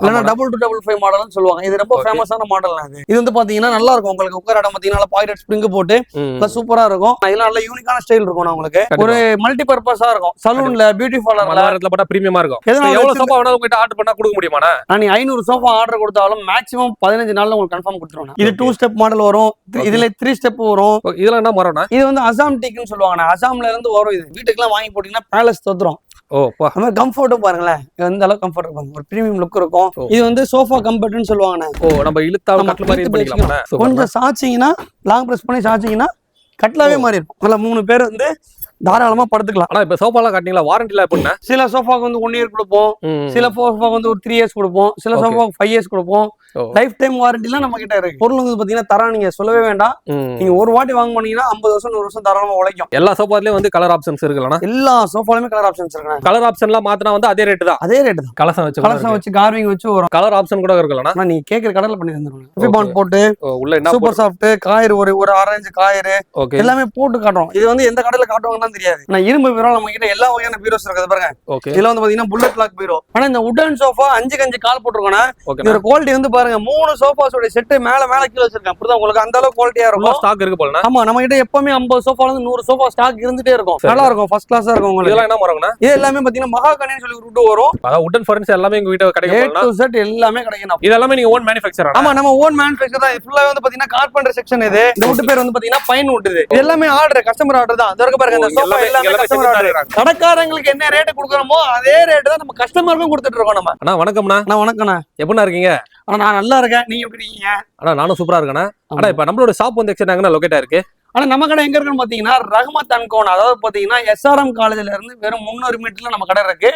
இல்லைன்னா 2255 மாடல்னு சொல்லுவாங்க. இது ரொம்ப ஃபேமஸான மாடல். இது வந்து பாத்தீங்கன்னா நல்லா இருக்கும். உங்களுக்கு உட்கார இடம் பாத்தீங்கன்னா பாக்கெட் ஸ்ப்ரிங் போட்டு சூப்பரா இருக்கும். இதெல்லாம் நல்ல யூனிக்கான ஸ்டைல் இருக்கும். உங்களுக்கு ஒரு மல்டி பர்பஸா இருக்கும். சலூன்ல, பியூட்டி பார்லர்ல போட்டா பிரீமியமா இருக்கும். எவ்வளவு சோஃபா வேணா உங்ககிட்ட ஆர்டர் பண்ணா கொடுக்க முடியுமா? நீ 500 சோஃபா ஆர்டர் கொடுத்தாலும் மேக்ஸிமம் 15 நாள்ல உங்களுக்கு கன்ஃபார்ம் கொடுத்துருவாங்க. இது 2 ஸ்டெப் மாடல் வரும். இதுல 3 ஸ்டெப் வரும். இதெல்லாம் என்ன மரம்னா? இது வந்து அசாம் டீக்னு சொல்லுவாங்க. அசாம்ல இருந்து வரும். இது வீட்டுக்குலாம் வாங்கி போட்டீங்கன்னா பேலஸ் தோத்துரும். அந்த மாதிரி கம்ஃபர்ட்டும் பாருங்களேன். எந்த அளவுக்கு கம்ஃபர்ட் இருக்கும். ஒரு பிரீமியம் லுக் இருக்கும். இது வந்து சோஃபா கம்ஃபர்ட்னு சொல்லுவாங்க. நம்ம இழுத்தாலும் கட்ல மாதிரி இது பண்ணிக்கலாம். கொஞ்சம் சாச்சிங்கன்னா லாங் பிரஸ் பண்ணி சாச்சிங்கன்னா கட்லாவே மாதிரி இருக்கும். நல்லா 3 பேர் வந்து தாராளமா படுத்துக்கலாம். ஆனா இப்ப சோஃபாலாம் காட்டிங்களா, வாரண்டில எப்படின்னா? சில சோஃபாக்கு வந்து 1 இயர் கொடுப்போம். சில சோஃபாக்கு வந்து ஒரு 3 இயர்ஸ் கொடுப்போம். சில சோஃபாக்கு 5 இயர்ஸ் கொடுப்போம். லைஃப் டைம் வாரண்டிலாம் நம்ம கிட்ட இருக்கு. பொருள் வந்து பாத்தீங்கன்னா தரம் நீங்க சொல்லவே வேண்டாம். நீங்க ஒரு வாட்டி வாங்க போனீங்கன்னா 50 வருஷம் 100 வருஷம் தாராளமா உழைக்கும். எல்லா சோஃபாலயும் வந்து கலர் ஆப்ஷன்ஸ் இருக்குல்லனா? எல்லா சோஃபாலயுமே கலர் ஆப்ஷன்ஸ் இருக்கு. கலர் ஆப்ஷன்லாம் மாத்தினா வந்து அதே ரேட் தான். அதே ரேட் தான். கலசம் வச்சு கார்விங் வச்சு வரும். கலர் ஆப்ஷன் கூட இருக்குல்லனா? நீ கேக்குற கடல்ல பண்ணி தந்துருவாங்க. ரிபான் போட்டு உள்ள என்ன சூப்பர் சாஃப்ட் காயர் ஒரு ஆரஞ்சு காயர் எல்லாமே போட்டு காட்டுறோம். இது வந்து எந்த கடையில காட்டுவாங்கன்னு தெரியாது. நான் இரும்பு பீரோ நம்ம கிட்ட எல்லா வகையான பீரோஸ் இருக்குது பாருங்க. இதுல வந்து பாத்தீங்கன்னா புல்லட் லாக் பீரோ. ஆனா இந்த வுடன் சோஃபா 5 கால் போட்டுருக்கோம்னா இதோட குவாலிட்டி வந்து பாருங்க 3 சோஃபாஸோட செட் மேல கீழ வச்சிருக்கேன். புரியுதா உங்களுக்கு? அந்த அளவுக்கு குவாலிட்டியா இருக்கும். ஸ்டாக் இருக்கு போல. ஆமா, நம்ம கிட்ட எப்பவுமே 50 சோஃபால இருந்து 100 சோஃபா ஸ்டாக் இருந்துட்டே இருக்கும். நல்லா இருக்கும். ஃபர்ஸ்ட் கிளாஸா இருக்கும். உங்களுக்கு இதெல்லாம் என்ன மரம்னா? இது எல்லாமே பாத்தீங்கன்னா மகாகனின்னு சொல்லி ரூட் வரும். அதாவது வுடன் ஃபர்னிச்சர் எல்லாமே உங்க கிட்ட கிடைக்கும். A to Z எல்லாமே கிடைக்கும். இது எல்லாமே நீங்க ஓன் மேனுஃபேக்சரர்? ஆமா, நம்ம ஓன் மேனுஃபேக்சர் தான். ஃபுல்லா வந்து பாத்தீங்கன்னா கார்பெண்டர் செக்ஷன். இது இந்த வுட் பேர் வந்து பாத்தீங்கன்னா பைன் வுட். இது எல்லாமே ஆர்டர், கஸ்டமர் ஆர்டர் தான். இதற்கு பாருங்க இந்த சோஃபா எல்லாமே கஸ்டமர் ஆர்டர். கடைக்காரங்களுக்கு என்ன ரேட் கொடுக்கறோமோ அதே ரேட் தான் நம்ம கஸ்டமருக்கும் கொடுத்துட்டு இருக்கோம். நம்ம அண்ணா வணக்கம்ண்ணா. அண்ணா வணக்கம்ண்ணா. எப்படிண்ணா இருக்கீங்க? நான் நல்லா இருக்கேன். நீங்க எப்படி இருக்கீங்க? அண்ணா நானும் சூப்பரா இருக்கேண்ணா. அண்ணா இப்ப நம்மளோட ஷாப் வந்து எங்க லொகேட் ஆயிருக்கு? ஆனா நம்ம கடை எங்க இருக்குன்னு பாத்தீங்கன்னா ரஹ்மத் அண்ட் கோன், அதாவது பாத்தீங்கன்னா SRM காலேஜ்ல இருந்து வெறும் 300 மீட்டர்ல நம்ம கடை இருக்கு.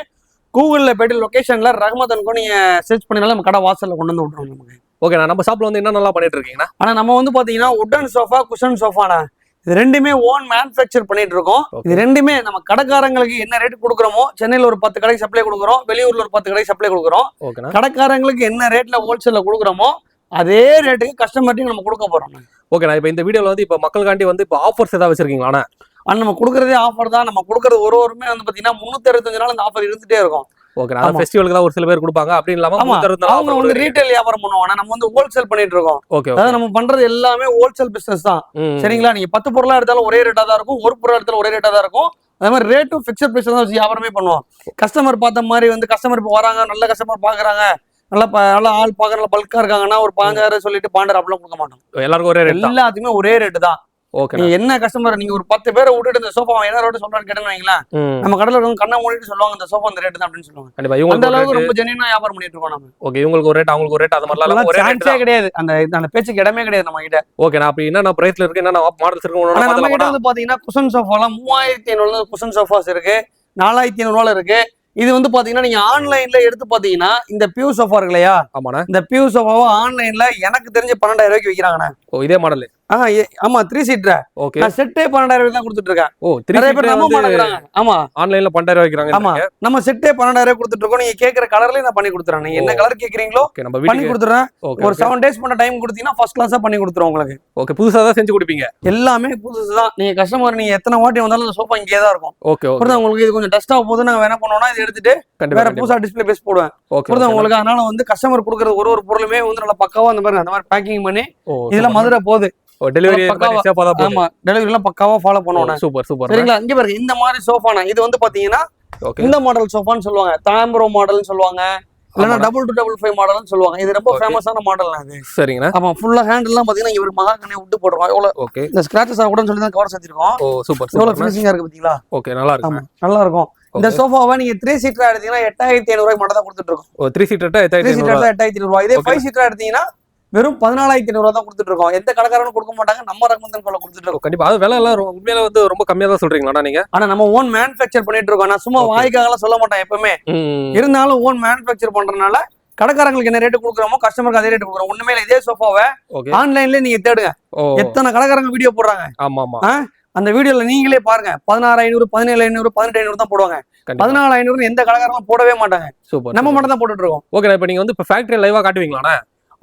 கூகுள்ல போயிட்டு லொகேஷன்ல ரஹ்மத் அண்ட் கோன் நீங்க சர்ச் பண்ணீங்கன்னா நம்ம கடை வாசல்ல கொண்டு வந்து விட்டுருவோம். நமக்கு ஓகேண்ணா. நம்ம ஷாப்ல வந்து என்ன நல்லா பண்ணிட்டு இருக்கீங்கன்னா? ஆனா நம்ம வந்து பாத்தீங்கன்னா வுடன் சோஃபா, குஷன் சோஃபாண்ணா, இது ரெண்டுமே ஓன் மேனுஃபேக்சர் பண்ணிட்டு இருக்கோம். இது ரெண்டுமே நம்ம கடைக்காரங்களுக்கு என்ன ரேட் கொடுக்குறோமோ, சென்னையில ஒரு 10 கடைக்கு சப்ளை கொடுக்குறோம், வெளியூர்ல ஒரு 10 கடைக்கு சப்ளை கொடுக்குறோம். கடைக்காரங்களுக்கு என்ன ரேட்ல ஹோல்சேல்ல கொடுக்குறோமோ அதே ரேட்டுக்கு கஸ்டமர்ட்டையும் நம்ம கொடுக்க போறோம். ஓகேண்ணா. இப்ப இந்த வீடியோல வந்து இப்ப மக்களுக்காண்டி வந்து இப்ப ஆஃபர்ஸ் ஏதாவது வச்சிருக்கீங்களா? நம்ம கொடுக்குறதே ஆஃபர் தான். நம்ம கொடுக்குறது ஒருவருமே வந்து பாத்தீங்கன்னா 365 நாள் இந்த ஆஃபர் இருந்துட்டே இருக்கும். ஓகே. நான் ஃபெஸ்டிவலுக்கு தான் ஒரு சில பேர் கொடுப்பாங்க. அப்படி இல்லாம அவங்க வந்து ரீட்டைல் வியாபாரம் பண்ணுவாங்க. நம்ம வந்து ஹோல்சேல் பண்ணிட்டு இருக்கோம். அதாவது நம்ம பண்றது எல்லாமே ஹோல்சேல் பிசினஸ் தான். சரிங்களா? நீங்க 10 பொருளா எடுத்தாலும் ஒரே ரேட்டா தான் இருக்கும். ஒரு பொருள் எடுத்தாலும் ஒரே ரேட்டா தான் இருக்கும். அதே மாதிரி ரேட்டும் பிக்சர் பிரைஸ் தான் வச்சு வியாபாரமே பண்ணுவோம். கஸ்டமர் பார்த்த மாதிரி வந்து கஸ்டமர் இப்போ வராங்க, நல்ல கஸ்டமர் பாக்குறாங்க, நல்லா ஆள் பாக்குற நல்லா பல்கா இருக்காங்கன்னா ஒரு 5000 சொல்லிட்டு 12 அப்படிலாம் கொடுக்க மாட்டோம். எல்லாருக்கும் ஒரே ரேட், எல்லாத்துக்குமே ஒரே ரேட்டு தான். நீங்க என்ன கஸ்டமர் நீங்க ஒரு 10 பேரை விட்டுட்டு இந்த சோஃபா என்ன ரேட் சொல்றான்னு கேட்டீங்கன்னா நம்ம கடையில இருக்கவங்க கண்ணை மூடிட்டு சொல்லுவாங்க இந்த சோஃபா இந்த ரேட் தான் அப்படின்னு சொல்லுவாங்க. அந்த அளவுக்கு ரொம்ப ஜெனியூனா வியாபாரம் பண்ணிட்டு இருக்கோம் நம்ம. ஓகே. இவங்களுக்கு ஒரு ரேட், அவங்களுக்கு ஒரு ரேட், அது மாதிரிலாம் ஒரே ரேட்டே கிடையாது. அந்த பேச்சுக்கு இடமே கிடையாது நம்ம கிட்ட. ஓகே. நான் அப்படி என்ன பிரைஸ்ல இருக்கு, என்ன மாடல்ஸ் இருக்கு நம்ம கிட்ட வந்து பாத்தீங்கன்னா குஷன் சோஃபாலாம் 3500 குஷன் சோஃபாஸ் இருக்கு, 4500 இருக்கு. இது வந்து பாத்தீங்கன்னா நீங்க ஆன்லைன்ல எடுத்து பாத்தீங்கன்னா இந்த பியூ சோஃபா இருக்கு இல்லையா? ஆமாண்ணா. இந்த பியூ சோஃபாவை ஆன்லைன்ல எனக்கு தெரிஞ்சு 12000 ரூபாய்க்கு விற்கிறாங்கண்ணா. இதே மாடல்? ஆமா 3 சீட்டர். ஓகே. நான் செட்டே 12000 ரூபாய்க்கு தான் கொடுத்துட்டு இருக்கேன். நிறைய பேர் நம்ப மாட்டேங்கிறாங்க. ஆமா, ஆன்லைன்ல 12000 ரூபாய்க்கு விக்கிறாங்க. ஆமா, நம்ம செட்டே 12000 ரூபாய்க்கு கொடுத்துட்டு இருக்கோம். நீங்க கேக்குற கலர்லயே நான் பண்ணி கொடுத்துறேன். நீங்க என்ன கலர் கேக்குறீங்களோ பண்ணி கொடுத்துறேன். ஒரு 7 டேஸ் பண்ண டைம் கொடுத்தீங்கன்னா ஃபர்ஸ்ட் கிளாஸா பண்ணி கொடுத்துறோம் உங்களுக்கு. ஓகே. புதுசா தான் செஞ்சு கொடுப்பீங்க? எல்லாமே புதுசு தான். நீங்க கஸ்டமர் நீங்க எத்தனை வாட்டி வந்தாலும் இந்த சோஃபா இங்கே தான் இருக்கும். ஓகே. உங்களுக்கு இது கொஞ்சம் டஸ்ட் ஆக போது நாங்க என்ன பண்ணுவோம்னா இதை எடுத்துட்டு வேற புதுசா டிஸ்பிளே பேஸ் போடுவேன். உங்களுக்கு அதனால வந்து கஸ்டமர் கொடுக்குறது ஒரு பொருளுமே வந்து நல்லா பக்காவா அந்த மாதிரி பேக்கிங் பண்ணி இதுல மதுரை போகுது. டெலிவரி எல்லாம் பக்காவா ஃபாலோ பண்ணுவோம். Super super. சரிங்களா? இங்க பாருங்க இந்த மாதிரி சோஃபானா இது வந்து பாத்தீங்கன்னா இந்த மாடல் சோஃபான்னு சொல்லுவாங்க, தாம்பரோ மாடல்னு சொல்லுவாங்க, இல்லைன்னா 2255 மாடல்னு சொல்லுவாங்க. இது ரொம்ப ஃபேமஸான மாடல். இது சரிங்களா? ஆமா, ஃபுல்லா ஹேண்டில் எல்லாம் பாத்தீங்கன்னா இவர் மகாகனி விட்டு போடுறோம். எவ்வளவு இந்த ஸ்கிராச்சஸ் ஆகக்கூடாதுன்னு சொல்லி தான் கவர் செஞ்சிருக்கோம். சூப்பர். எவ்வளவு ஃபினிஷிங்கா இருக்கு பாத்தீங்களா? ஓகே. நல்லா இருக்கு. நல்லா இருக்கும். இந்த சோஃபாவை நீங்க 3 சீட்டரா எடுத்தீங்கன்னா 8500 ரூபாய்க்கு மட்டும் தான் கொடுத்துட்டு இருக்கோம். 3 சீட்டர் 8500 ரூபாய். இதே 5 சீட்டரா எடுத்தீங்கன்னா வெறும் 14500 ரூபாய் தான் கொடுத்துட்டு இருக்கோம். எந்த கடைக்காரனும் கொடுக்க மாட்டாங்க. நம்ம ரகமந்தன் போல கொடுத்துட்டு இருக்கோம். கண்டிப்பா. அது விலை எல்லாம் உண்மையில வந்து ரொம்ப கம்மியா தான் சொல்றீங்களா நீங்க? ஆனா நம்ம ஓன் மேனுஃபேக்சர் பண்ணிட்டு இருக்கோம். நான் சும்மா வாய்க்காக சொல்ல மாட்டேன் எப்பவுமே. இருந்தாலும் ஓன் மேனுஃபேக்சர் பண்றதுனால கடைக்காரங்களுக்கு என்ன ரேட்டு கொடுக்குறோமோ கஸ்டமருக்கு அதே ரேட்டு கொடுக்குறோம். ஒண்ணுமே இதே சோஃபாவை ஆன்லைன்ல நீங்க தேடுங்க, எத்தனை கடைக்காரங்க வீடியோ போடுறாங்க. ஆமா. அந்த வீடியோல நீங்களே பாருங்க 16500 17500 18500 தான் போடுவாங்க. 14500 எந்த கடைக்காரங்களும் போடவே மாட்டாங்க. நம்ம மட்டும் தான் போட்டுட்டு இருக்கோம். ஓகே. இப்ப நீங்க வந்து ஃபேக்டரி லைவா காட்டுவீங்களா?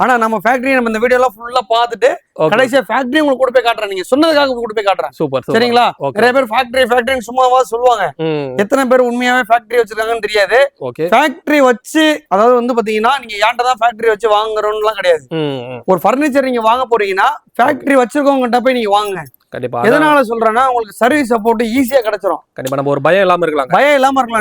ஆனா நம்ம ஃபேக்டரி நம்ம இந்த வீடியோ எல்லாம் ஃபுல்லா பாத்துட்டு கடைசியா ஃபேக்டரி உங்களுக்கு கூட போய் காட்டுறேன், நீங்க சொன்னதுக்காக கூட போய் காட்டுறேன். சூப்பர் சரிங்களா? நிறைய பேர் ஃபேக்டரி சும்மாவா சொல்லுவாங்க, எத்தனை பேர் உண்மையாவே ஃபேக்டரி வச்சிருக்காங்கன்னு தெரியாது. ஃபேக்டரி வச்சு அதாவது வந்து பாத்தீங்கன்னா நீங்க யார்கிட்ட தான் ஃபேக்டரி வச்சு வாங்குறோம்லாம் கிடையாது. ஒரு ஃபர்னிச்சர் நீங்க வாங்க போறீங்கன்னா ஃபேக்டரி வச்சிருக்கவங்ககிட்ட போய் நீங்க வாங்குங்க. கண்டிப்பா. எதனால சொல்றேன்னா உங்களுக்கு சர்வீஸ் சப்போர்ட் ஈஸியா கிடைச்சிரும். கண்டிப்பா நம்ம ஒரு பயம் இல்லாம இருக்கலாம்,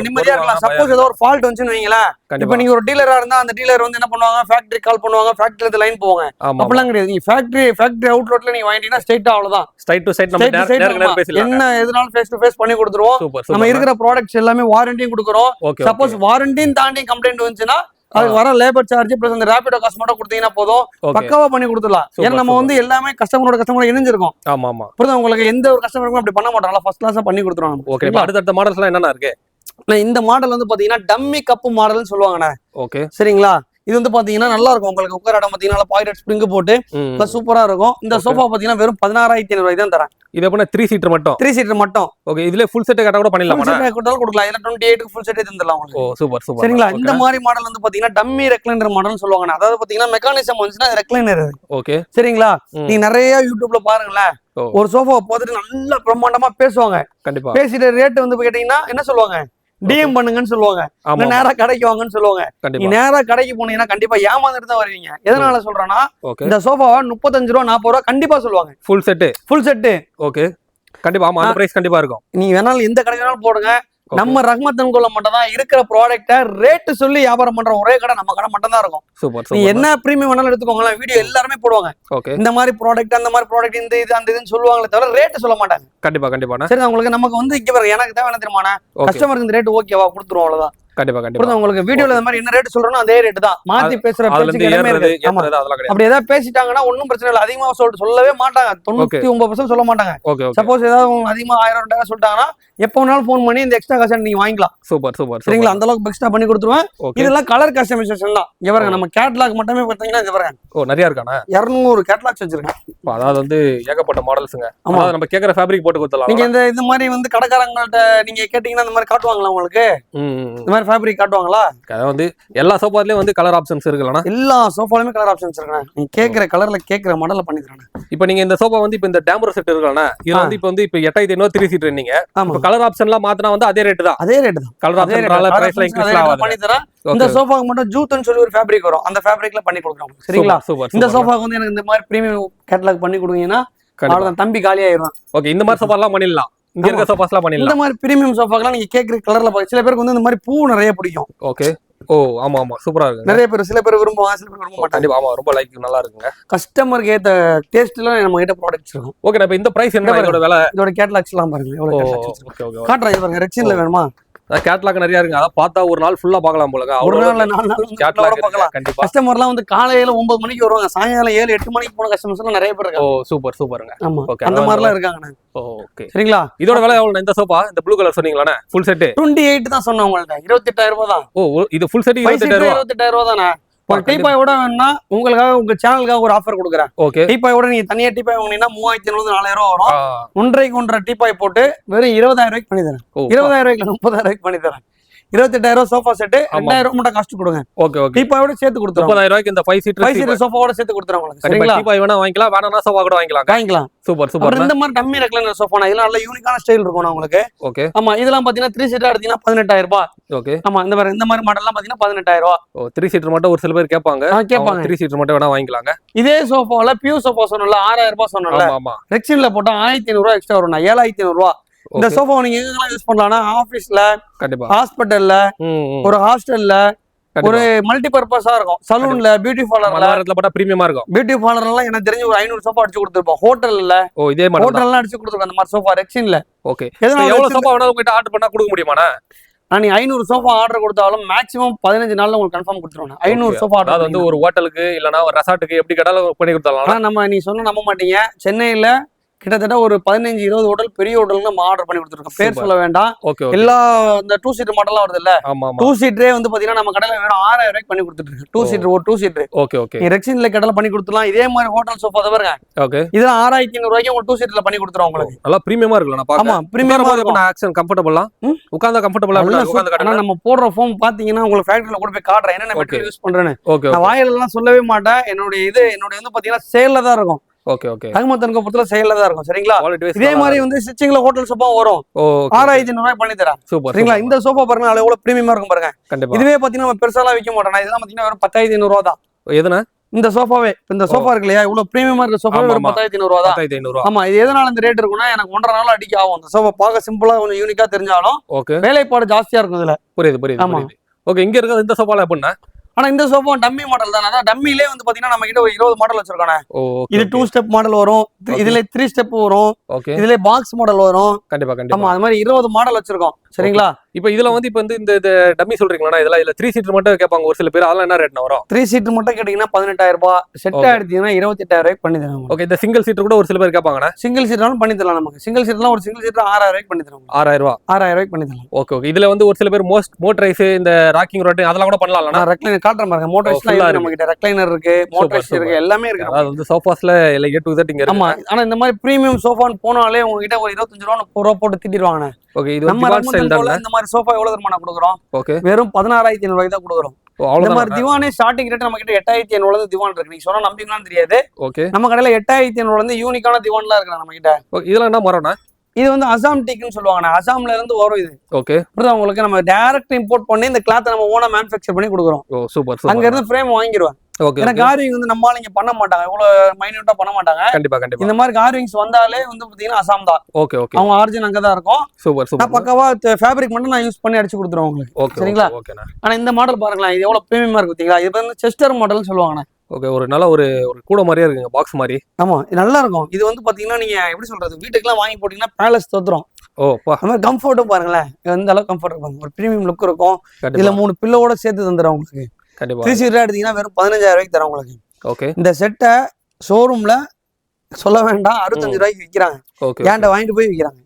நிம்மதியா இருக்கலாம். சப்போஸ் ஏதோ ஒரு ஃபால்ட் வந்துச்சுன்னு வைங்களேன், இப்ப நீங்க ஒரு டீலரா இருந்தா அந்த டீலர் வந்து என்ன பண்ணுவாங்க, ஃபேக்டரி கால் பண்ணுவாங்க, ஃபேக்டரில இருந்து லைன் போவாங்க. அப்படிலாம் கிடையாது. நீங்க ஃபேக்டரி அவுட்லெட்ல நீங்க வாங்கிட்டீங்கன்னா ஸ்ட்ரைட்டா அவ்வளவுதான், ஸ்ட்ரைட் டு ஸ்ட்ரைட் நம்ம நேரா பேசலாம். என்ன எதுனாலும் ஃபேஸ் டு ஃபேஸ் பண்ணி கொடுத்துருவோம். நம்ம இருக்கிற ப்ராடக்ட்ஸ் எல்லாமே வாரண்டியும் கொடுக்குறோம். சப்போஸ் வாரண்டியும் தாண்டி கம்ப்ளைண்ட் வந்துச்சுன்னா அதுக்கு வர லேபர் சார்ஜ் பிளஸ் அந்த ரேபிடோ காசு மட்டும் கொடுத்தீங்கன்னா போதும், பக்காவா பண்ணி கொடுத்துடலாம். ஏன்னா நம்ம வந்து எல்லாமே கஸ்டமரோட இணைஞ்சிருக்கோம். ஆமா ஆமா. புரியுது உங்களுக்கு? எந்த ஒரு கஸ்டமருக்கும் அப்படி பண்ண மாட்டாங்க, ஃபர்ஸ்ட் கிளாஸா பண்ணி கொடுத்துருவாங்க. ஓகே. அடுத்த மாடல்ஸ் எல்லாம் என்னென்ன இருக்கு? இந்த மாடல் வந்து பாத்தீங்கன்னா டம்மி கப்பு மாடல்னு சொல்லுவாங்கண்ணே. ஓகே. சரிங்களா? இது வந்து பாத்தீங்கன்னா நல்லா இருக்கும். உங்களுக்கு உட்கார இடம் பாத்தீங்கன்னா பாக்கெட் ஸ்ப்ரிங் போட்டு சூப்பரா இருக்கும். இந்த சோஃபா பாத்தீங்கன்னா வெறும் 16,500 தான் தரேன். இது எப்படின்னா 3 சீட்டர் மட்டும்? 3 சீட்டர் மட்டும். ஓகே. இதுல ஃபுல் செட் கட்ட கூட பண்ணிடலாம். ஃபுல் செட் கட்டாலும் கொடுக்கலாம். இதுல 28 க்கு ஃபுல் செட் தந்துடலாம் உங்களுக்கு. ஓ சூப்பர் சூப்பர். சரிங்களா? இந்த மாதிரி மாடல் வந்து பாத்தீங்கன்னா டம்மி ரெக்லைனர் மாடல்னு சொல்லுவாங்க. அதாவது பாத்தீங்கன்னா மெக்கானிசம் வந்துச்சுன்னா ரெக்லைனர். ஓகே. சரிங்களா? நீங்க நிறைய யூடியூப்ல பாருங்களேன், ஒரு சோஃபாவை போட்டுட்டு நல்லா பிரம்மாண்டமா பேசுவாங்க. கண்டிப்பா. பேசிட்டு ரேட் வந்து கேட்டீங்கன்னா என்ன சொல்லுவாங்க, டிஎம் பண்ணுங்கன்னு சொல்லுவாங்க, நேரா கடைக்கு வாங்கன்னு சொல்லுவாங்க. நீ நேரா கடைக்கு போனீங்கன்னா கண்டிப்பா ஏமாந்துட்டு தான் வருவீங்க. எதனால சொல்றேன்னா இந்த சோஃபாவை 35 ரூபா 40 ரூபா கண்டிப்பா சொல்லுவாங்க. Full set. ஓகே. கண்டிப்பா. ஆமா, அந்த பிரைஸ் கண்டிப்பா இருக்கும். நீங்க வேணாலும் எந்த கடைக்கு வேணாலும் போடுங்க, நம்ம ரஹ்மத் கோல மட்டும் தான் இருக்கிற ப்ராடக்ட்ட ரேட் சொல்லி வியாபாரம் பண்ற ஒரே கடை நம்ம கடை மட்டும் தான் இருக்கும். சூப்பர். நீ என்ன பிரீமியம் வேணாலும் எடுத்துக்கோங்களேன், வீடியோ எல்லாருமே போடுவாங்க. ஓகே. இந்த மாதிரி ப்ராடக்ட் அந்த மாதிரி ப்ராடக்ட் இந்த இது அந்த இதுன்னு சொல்லுவாங்களே தவிர ரேட் சொல்ல மாட்டாங்க. கண்டிப்பா. சரி, உங்களுக்கு நமக்கு வந்து இங்க பாருங்க, எனக்கு தேவை என்ன தெரியுமா, கஸ்டமருக்கு இந்த ரேட் ஓகேவா கொடுத்துருவோம், அவ்வளவுதான். கண்டிப்பா. உங்களுக்கு வீடியோல இந்த மாதிரி என்ன ரேட் சொல்றோம் அதே ரேட் தான். மாத்தி பேசுற பேச்சுக்கு இடமே இருக்கு. அப்படி ஏதாவது பேசிட்டாங்கன்னா ஒன்னும் பிரச்சனை இல்ல. அதிகமா சொல்லவே மாட்டாங்க. 99% சொல்ல மாட்டாங்க. சப்போஸ் ஏதாவது அதிகமா 1000 2000 சொல்லிட்டாங்கன்னா எப்ப வேணாலும் போன் பண்ணி இந்த எக்ஸ்ட்ரா காசு நீங்க வாங்கிக்கலாம். சூப்பர். சரிங்களா? அந்த அளவுக்கு எக்ஸ்ட்ரா பண்ணி கொடுத்துருவேன். இதெல்லாம் கலர் கஸ்டமைசேஷன் தான். இங்க பாருங்க, நம்ம கேட்டலாக் மட்டுமே பார்த்தீங்கன்னா இங்க பாருங்க. ஓ, நிறைய இருக்கானே. 200 கேட்டலாக்ஸ் வச்சிருக்கேன். அதாவது வந்து ஏகப்பட்ட மாடல்ஸ்ங்க. அதாவது நம்ம கேக்குற ஃபேப்ரிக் போட்டு கொடுத்தலாம். நீங்க இந்த மாதிரி வந்து கடைக்காரங்கள்ட்ட நீங்க கேட்டீங்கன்னா இந்த மாதிரி காட்டுவாங்களா உங்களுக்கு? இந்த மாதிரி ஃபேப்ரிக் காட்டுவாங்களா? வந்து எல்லா சோஃபாலயும் வந்து கலர் ஆப்ஷன்ஸ் இருக்குல்லனா? எல்லா சோஃபாலயுமே கலர் ஆப்ஷன்ஸ் இருக்குண்ணா. நீங்க கேக்குற கலர்ல கேக்குற மாடல்ல பண்ணி தரேன். இப்போ நீங்க இந்த சோஃபா வந்து இப்போ இந்த டேம்பர் செட் இருக்குல்லனா, இது வந்து இப்போ 8500 3 சீட்டர் நீங்க. இப்போ கலர் ஆப்ஷன்லாம் மாத்துனா வந்து அதே ரேட் தான். கலர் ஆப்ஷன்றால பிரைஸ்ல இன்கிரீஸ் ஆகாது. பண்ணி தரேன். இந்த சோஃபாக்கு மட்டும் ஜூத்னு சொல்லி ஒரு ஃபேப்ரிக் வரும், அந்த ஃபேப்ரிக்ல பண்ணி கொடுக்குறோம். சரிங்களா? இந்த சோஃபாக்கு வந்து எனக்கு இந்த மாதிரி பிரீமியம் கேட்டலாக் பண்ணி கொடுங்கனா அவ்வளவுதான், தம்பி காலி ஆயிரும். ஓகே. இந்த மாதிரி சோஃபாலாம் பண்ணிடலாம். இங்க இருக்க சோஃபாஸ்லாம் பண்ணிடலாம். இந்த மாதிரி பிரீமியம் சோஃபாக்கெல்லாம் நீங்க கேக்குற கலர்ல பாருங்க. சில பேருக்கு வந்து இந்த மாதிரி பூ நிறைய பிடிக்கும். ஓகே. ஓ ஆமா, சூப்பரா இருக்கு. நிறைய பேர், சில பேர் விரும்புவாங்க, சில பேர் விரும்ப மாட்டாங்க. ஆமா, ரொம்ப லைக் நல்லா இருக்குங்க. கஸ்டமருக்கு ஏத்த டேஸ்ட்ல நம்ம கிட்ட ப்ராடக்ட்ஸ் இருக்கும். ஓகே. இப்போ இந்த பிரைஸ் என்ன, இதோட விலை, இதோட கேட்டலாக்ஸ் எல்லாம் பாருங்க எவ்வளவு கேட்டலாக்ஸ். ஓகே. காட்றேன் பாருங்க, ரெக்ஸின்ல வேணுமா? கேட்லாக் நிறைய இருக்கு. அத பார்த்தா ஒரு நாள் ஃபுல்லா பார்க்கலாம் போலங்க. ஒரு நாள்ல 4 நாள் கேட்லாக் பார்க்கலாம். கண்டிப்பா. கஸ்டமர்லாம் வந்து காலையில 9 மணிக்கு வருவாங்க, சாயங்காலம் 7 8 மணிக்கு போன கஸ்டமர்ஸ் எல்லாம் நிறைய பேர் இருக்காங்க. ஓ சூப்பருங்க. ஆமா, ஓகே. அந்த மாதிரிலாம் இருக்காங்க. ஓகே. சரிங்களா? இதோட விலை எவ்வளவு? இந்த சோஃபா இந்த ப்ளூ கலர் சொன்னீங்களானே, ஃபுல் செட் 28 தான் சொன்னேன் உங்கள்ட்ட. 28000 ரூபாய் தான். ஓ, இது ஃபுல் செட் 28000 ரூபாய் தானே? ஒரு டீபாயோட வேணா உங்களுக்காக உங்க சேனலுக்காக ஒரு ஆஃபர் கொடுக்குறேன். ஓகே. டீபாயோட நீங்க தனியா டீபாய் வாங்கினீங்கன்னா 3500 4000 ரூபாய் வரும். 1.5 டீபாய் போட்டு வெறும் 20000 ரூபாய்க்கு பண்ணி தரேன். 20000 ரூபாய்க்கு 30000 ரூபாய்க்கு பண்ணி தரேன். 28000 சோஃபா செட் 2000 மட்டும் காஸ்ட் கொடுங்க. ஓகே. டீபாயோட சேர்த்து கொடுத்துறோம். 30000 ரூபாய்க்கு இந்த 5 சீட்டர் சோஃபாவோட சேர்த்து கொடுத்துறோம் உங்களுக்கு. சரிங்களா? டீபாய் வேணா வாங்கிக்கலாம், வேணானா சோஃபா கூட வாங்கிக்கலாம். சூப்பர். இந்த மாதிரி டம்மி ரெக்லைனர் சோஃபா இதெல்லாம் நல்ல யூனிக்கான ஸ்டைல் இருக்கும் உங்களுக்கு. ஓகே. ஆமா, இதெல்லாம் பாத்தீங்கன்னா 3 சீட்டர் எடுத்தீங்கன்னா 18000 ரூபாய். ஓகே. ஆமா, இந்த மாதிரி மாடல்லாம் பாத்தீங்கன்னா 18000 ரூபாய். ஓ, 3 சீட்டர் மட்டும் ஒரு சில பேர் கேட்பாங்க. 3 சீட்டர் மட்டும் வேணா வாங்கிக்கலாங்க. இதே சோஃபால பியூ சோஃபா சொன்னல 6000 ரூபாய் சொன்னல. ஆமா. ரெக்ஸின்ல போட்டா 1500 ரூபாய் எக்ஸ்ட்ரா வரும். 7500 ரூபாய். இந்த சோஃபா நீங்க எங்கெல்லாம் யூஸ் பண்ணலாம்னா, ஆபீஸ்ல, கண்டிப்பா, ஹாஸ்பிடல்ல, ஒரு ஹாஸ்டல்ல, ஒரு மல்டி பர்பஸா இருக்கும். சலூன்ல, பியூட்டி பார்லர்ல போட்டா பிரீமியமா இருக்கும். பியூட்டி பார்லர்லாம் எனக்கு தெரிஞ்சு ஒரு 500 சோஃபா அடிச்சு கொடுத்துருப்போம். ஹோட்டல்ல, ஓ இதே மாதிரி ஹோட்டல்லாம் அடிச்சு கொடுத்துருக்கோம் அந்த மாதிரி சோஃபா ரெக்ஸின்ல. ஓகே. எவ்வளவு சோஃபா வேணா உங்ககிட்ட ஆர்டர் பண்ணா கொடுக்க முடியுமாண்ணா? நீ 500 சோஃபா ஆர்டர் கொடுத்தாலும் மேக்ஸிமம் 15 நாள்ல உங்களுக்கு கன்ஃபார்ம் கொடுத்துருவாங்க. 500 சோஃபா ஆர்டர் வந்து ஒரு ஹோட்டலுக்கு இல்லனா ஒரு ரெசார்ட்டுக்கு எப்படி கேட்டாலும் பண்ணி கொடுத்தாலும். ஆனா நம்ம நீ சொன்னா நம்ப மாட்டீங்க, சென்னையில கிட்டத்தட்ட ஒரு 15-20 ஹோட்டல் பெரிய ஹோட்டலுக்கு நம்ம ஆர்டர் பண்ணி கொடுத்துருக்கோம். பேர் சொல்ல வேண்டாம். எல்லா இந்த 2 சீட்டர் மாடல்லாம் வருது இல்ல, 2 சீட்டரே வந்து பாத்தீங்கன்னா நம்ம கடையில வெறும் 6000 ரூபாய்க்கு பண்ணி கொடுத்துட்டு இருக்கு. 2 சீட்டர் ஒரு 2 சீட்டர் ரெக்ஸின்ல கடல பண்ணி கொடுத்துலாம். இதே மாதிரி ஹோட்டல் சோஃபா பாருங்க, இதெல்லாம் 6500 ரூபாய்க்கு உங்களுக்கு 2 சீட்டர்ல பண்ணி கொடுத்துருவோம். உங்களுக்கு நல்லா பிரீமியமா இருக்குல்ல. ஆமா பிரீமியமா இருக்கும். ஆக்சன் கம்ஃபர்ட்டபிளா உட்கார்ந்தா கம்ஃபர்ட்டபிளா உட்கார்ந்து. நம்ம போடுற ஃபோம் பாத்தீங்கன்னா உங்களுக்கு ஃபேக்டரியில கூட போய் காட்டுறேன் என்னென்ன மெட்டீரியல் யூஸ் பண்றேன்னு. நான் வாயிலெல்லாம் சொல்லவே மாட்டேன். என்னோட வந்து பாத்தீங்கன்னா சேல்ல தான் இருக்கும். தங்கமத்தனுக்கு பொறுத்தல செயல்ல தான் இருக்கும். சரிங்களா, இதே மாதிரி வந்து ஸ்டிச்சிங்ல ஹோட்டல் சோஃபா வரும். 6500 ரூபாய் பண்ணி தரேன். சரிங்களா, இந்த சோஃபா பாருங்க எவ்வளவு பிரீமியமா இருக்கும் பாருங்க. இதுவே பாத்தீங்கன்னா நம்ம பெருசாலாம் விற்க மாட்டோம். இதெல்லாம் பாத்தீங்கன்னா வெறும் 10500 ரூபா தான். எதுனா இந்த சோஃபாவே, இந்த சோஃபா இருக்கு இல்லையா, இவ்வளவு பிரீமியமா இருக்க சோஃபா வெறும் 10500 ரூபா தான். ஆமா, இது எதனால இந்த ரேட் இருக்குன்னா எனக்கு 1.5 நாள் அடிக்க ஆகும். இந்த சோஃபா பார்க்க சிம்பிளா கொஞ்சம் யூனிக்கா தெரிஞ்சாலும் வேலைப்பாடு ஜாஸ்தியா இருக்கும் இதுல. புரியுது. ஆமா ஓகே. இங்க இருக்க இந்த சோஃபால எப்படின்னா, ஆனா இந்த சோஃபா டம்மி மாடல் தான். அதான் டம்மிலே வந்து பாத்தீங்கன்னா நம்ம கிட்ட ஒரு 20 மாடல் வச்சிருக்கானே. இது 2 ஸ்டெப் மாடல் வரும், இதுல 3 ஸ்டெப் வரும், இதுல பாக்ஸ் மாடல் வரும். கண்டிப்பா. ஆமா, அது மாதிரி 20 மாடல் வச்சிருக்கோம். சரிங்களா, இப்போ இதுல வந்து இந்த டம்மி சொல்றீங்களா, இதெல்லாம் இல்ல 3 சீட்டர் மட்டும் கேட்பாங்க ஒரு சில பேர். அதெல்லாம் என்ன ரேட்னா வரும்? 3 சீட்டர் மட்டும் கேட்டீங்கன்னா 18000 ரூபாய், செட் எடுத்தீங்கன்னா 28000 ரூபாய்க்கு பண்ணி தரோம். ஓகே. இந்த சிங்கிள் சீட்டர் கூட ஒரு சில பேர் கேட்பாங்கண்ணா. சிங்கிள் சீட்டர்லாம் பண்ணி தரலாம். நமக்கு சிங்கிள் சீட்டர்லாம் ஒரு சிங்கிள் சீட்டர் 6000 ரூபாய்க்கு பண்ணி தரோம். 6000 ரூபாய்க்கு பண்ணி தரலாம். ஓகே. இதுல வந்து ஒரு சில பேர் மோட்டரைஸ், இந்த ராக்கிங் ரோட் அதெல்லாம் கூட பண்ணலாம். நான் ரெக்லைனர் காட்டுறேன் பாருங்க. மோட்டரைஸ்லாம் நம்ம கிட்ட ரெக்லைனர் இருக்கு, மோட்டரைஸ் இருக்கு, எல்லாமே இருக்கு. அதாவது வந்து சோஃபாஸ்ல எல்லாம் A to Z இங்க இருக்கு. ஆமா, ஆனா இந்த மாதிரி பிரீமியம் சோஃபான்னு போனாலே உங்ககிட்ட ஒரு 25 ரூபா 30 ரூபா போட்டு திட்டிடுவாங்க. ஓகே. இது நம்ம இந்த மாதிரி சோஃபா எவ்வளவு தரமா கொடுக்குறோம்? ஓகே, வெறும் 16500 ரூபாய்க்கு தான் கொடுக்குறோம். இந்த மாதிரி திவானே ஸ்டார்டிங் ரேட் நம்ம கிட்ட 8500 இருந்து திவான் இருக்கு. நீங்க சொன்னா நம்பிங்களான்னு தெரியாது. ஓகே, நம்ம கடையில 8500 இருந்து யூனிக்கான திவான்லாம் இருக்கு நம்ம கிட்ட. இதெல்லாம் என்ன மரம்னா? இது வந்து அசாம் டீக்னு சொல்லுவாங்க. அசாம்ல இருந்து வரும் இது. ஓகே, புரியுதா உங்களுக்கு? நம்ம டைரக்ட் இம்போர்ட் பண்ணி இந்த கிளாத் நம்ம ஓனா மேனுஃபேக்சர் பண்ணி கொடுக்குறோம். ஓ சூப்பர். அங்க இருந்து ஃப்ரேம் வாங்கிடுவேன். ஏன்னா கார்விங் வந்து நம்மளால இங்க பண்ண மாட்டாங்க, இவ்வளவு மைன்யூட்டா பண்ண மாட்டாங்க. கண்டிப்பா. இந்த மாதிரி கார்விங்ஸ் வந்தாலே வந்து பாத்தீங்கன்னா அசாம் தான். ஓகே. அவங்க ஆரிஜின் அங்கதான் இருக்கும். சூப்பர். நான் பக்கவா ஃபேப்ரிக் மட்டும் நான் யூஸ் பண்ணி அடிச்சு கொடுத்துருவேன் உங்களுக்கு. சரிங்களா, ஆனா இந்த மாடல் பாருங்களேன், இது எவ்வளவு பிரீமியமா இருக்கு பாத்தீங்களா? இது வந்து செஸ்டர் மாடல்னு சொல்லுவாங்க. ஓகே, ஒரு நல்ல ஒரு கூட மாதிரியே இருக்குங்க, பாக்ஸ் மாதிரி. ஆமா, நல்லா இருக்கும். இது வந்து பாத்தீங்கன்னா நீங்க எப்படி சொல்றது, வீட்டுக்குலாம் வாங்கி போட்டீங்கன்னா பேலஸ் தோத்துரும். கம்ஃபர்ட்டும் பாருங்களேன் எந்த அளவுக்கு கம்ஃபர்ட் இருக்கும். ஒரு பிரீமியம் லுக் இருக்கும். இதுல 3 பில்லோட சேர்த்து தந்துடும் உங்களுக்கு. 3 சீட்டர் எடுத்தீங்கன்னா வெறும் 15000 ரூபாய்க்கு தரோம் உங்களுக்கு. ஓகே, இந்த செட்டை ஷோரூம்ல சொல்ல வேண்டாம் 65 ரூபாய்க்கு விற்கிறாங்க. ஏன்டா வாங்கிட்டு போய் விற்கிறாங்க.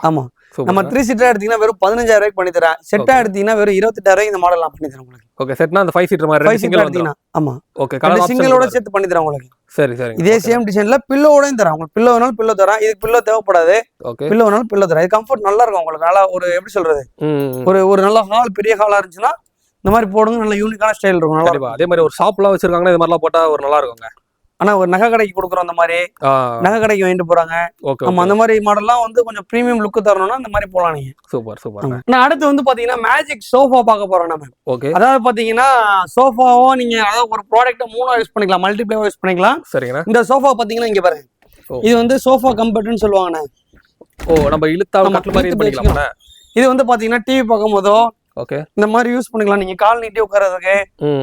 ஆமா, நம்ம 3 சீட்டர் எடுத்தீங்கன்னா வெறும் 15000 ரூபாய்க்கு பண்ணி தரேன். செட்டா எடுத்தீங்கன்னா வெறும் 28000 ரூபாய்க்கு இந்த மாடல் நான் பண்ணி தரேன் உங்களுக்கு. ஓகே, செட்னா அந்த 5 சீட்டர் மாதிரி 5 சிங்கிள் எடுத்தீங்கன்னா. ஆமா, ஓகே, கலர் சிங்கிளோட சேர்த்து பண்ணி தரேன் உங்களுக்கு. சரி. இதே சேம் டிசைன்ல பில்லோடையும் தரேன் உங்களுக்கு. பில்லோ வேணாலும் பில்லோ தரேன். இதுக்கு பில்லோ தேவைப்படாது. ஓகே, பில்லோ வேணாலும் பில்லோ தரேன். இது கம்ஃபர்ட் நல்லா இருக்கும் உங்களுக்கு. நல்லா ஒரு எப்படி சொல்றது, ஒரு நல்ல ஹால், பெரிய ஹாலா இருந்துச்சுன்னா இந்த மாதிரி போடுங்க. நல்ல யூனிக்கான ஸ்டைல் இருக்கும். நல்லா இருக்கும். அதே மாதிரி ஒரு ஷாப்லாம் வச்சிருக்காங்கன்னா இது மாதிரிலாம் போட்டா ஒரு நல்லா இருக்குங்க. ஆனா ஒரு நகை கடைக்கு கொடுக்குறோம், அந்த மாதிரி நகை கடைக்கு வாங்கிட்டு போறாங்க. ஆமா, அந்த மாதிரி மாடல்லாம் வந்து கொஞ்சம் பிரீமியம் லுக் தரணும்னா இந்த மாதிரி போலாம் நீங்க. சூப்பர். நான் அடுத்து வந்து பாத்தீங்கன்னா மேஜிக் சோஃபா பார்க்க போறோம் நம்ம. ஓகே, அதாவது பாத்தீங்கன்னா சோஃபாவோ நீங்க அதாவது ஒரு ப்ராடக்ட் 3 யூஸ் பண்ணிக்கலாம், மல்டிப்ளேவா யூஸ் பண்ணிக்கலாம். சரிங்களா, இந்த சோஃபா பாத்தீங்கன்னா இங்க பாருங்க, இது வந்து சோஃபா கம்ஃபர்ட்னு சொல்லுவாங்கண்ணே. நம்ம இழுத்தா கட்டில் மாதிரி பண்ணிக்கலாம். இது வந்து பாத்தீங்கன்னா டிவி பார்க்கும் போதோ ஓகே இந்த மாதிரி யூஸ் பண்ணிக்கலாம். நீங்க கால் நீட்டி உட்கார்றதுக்கு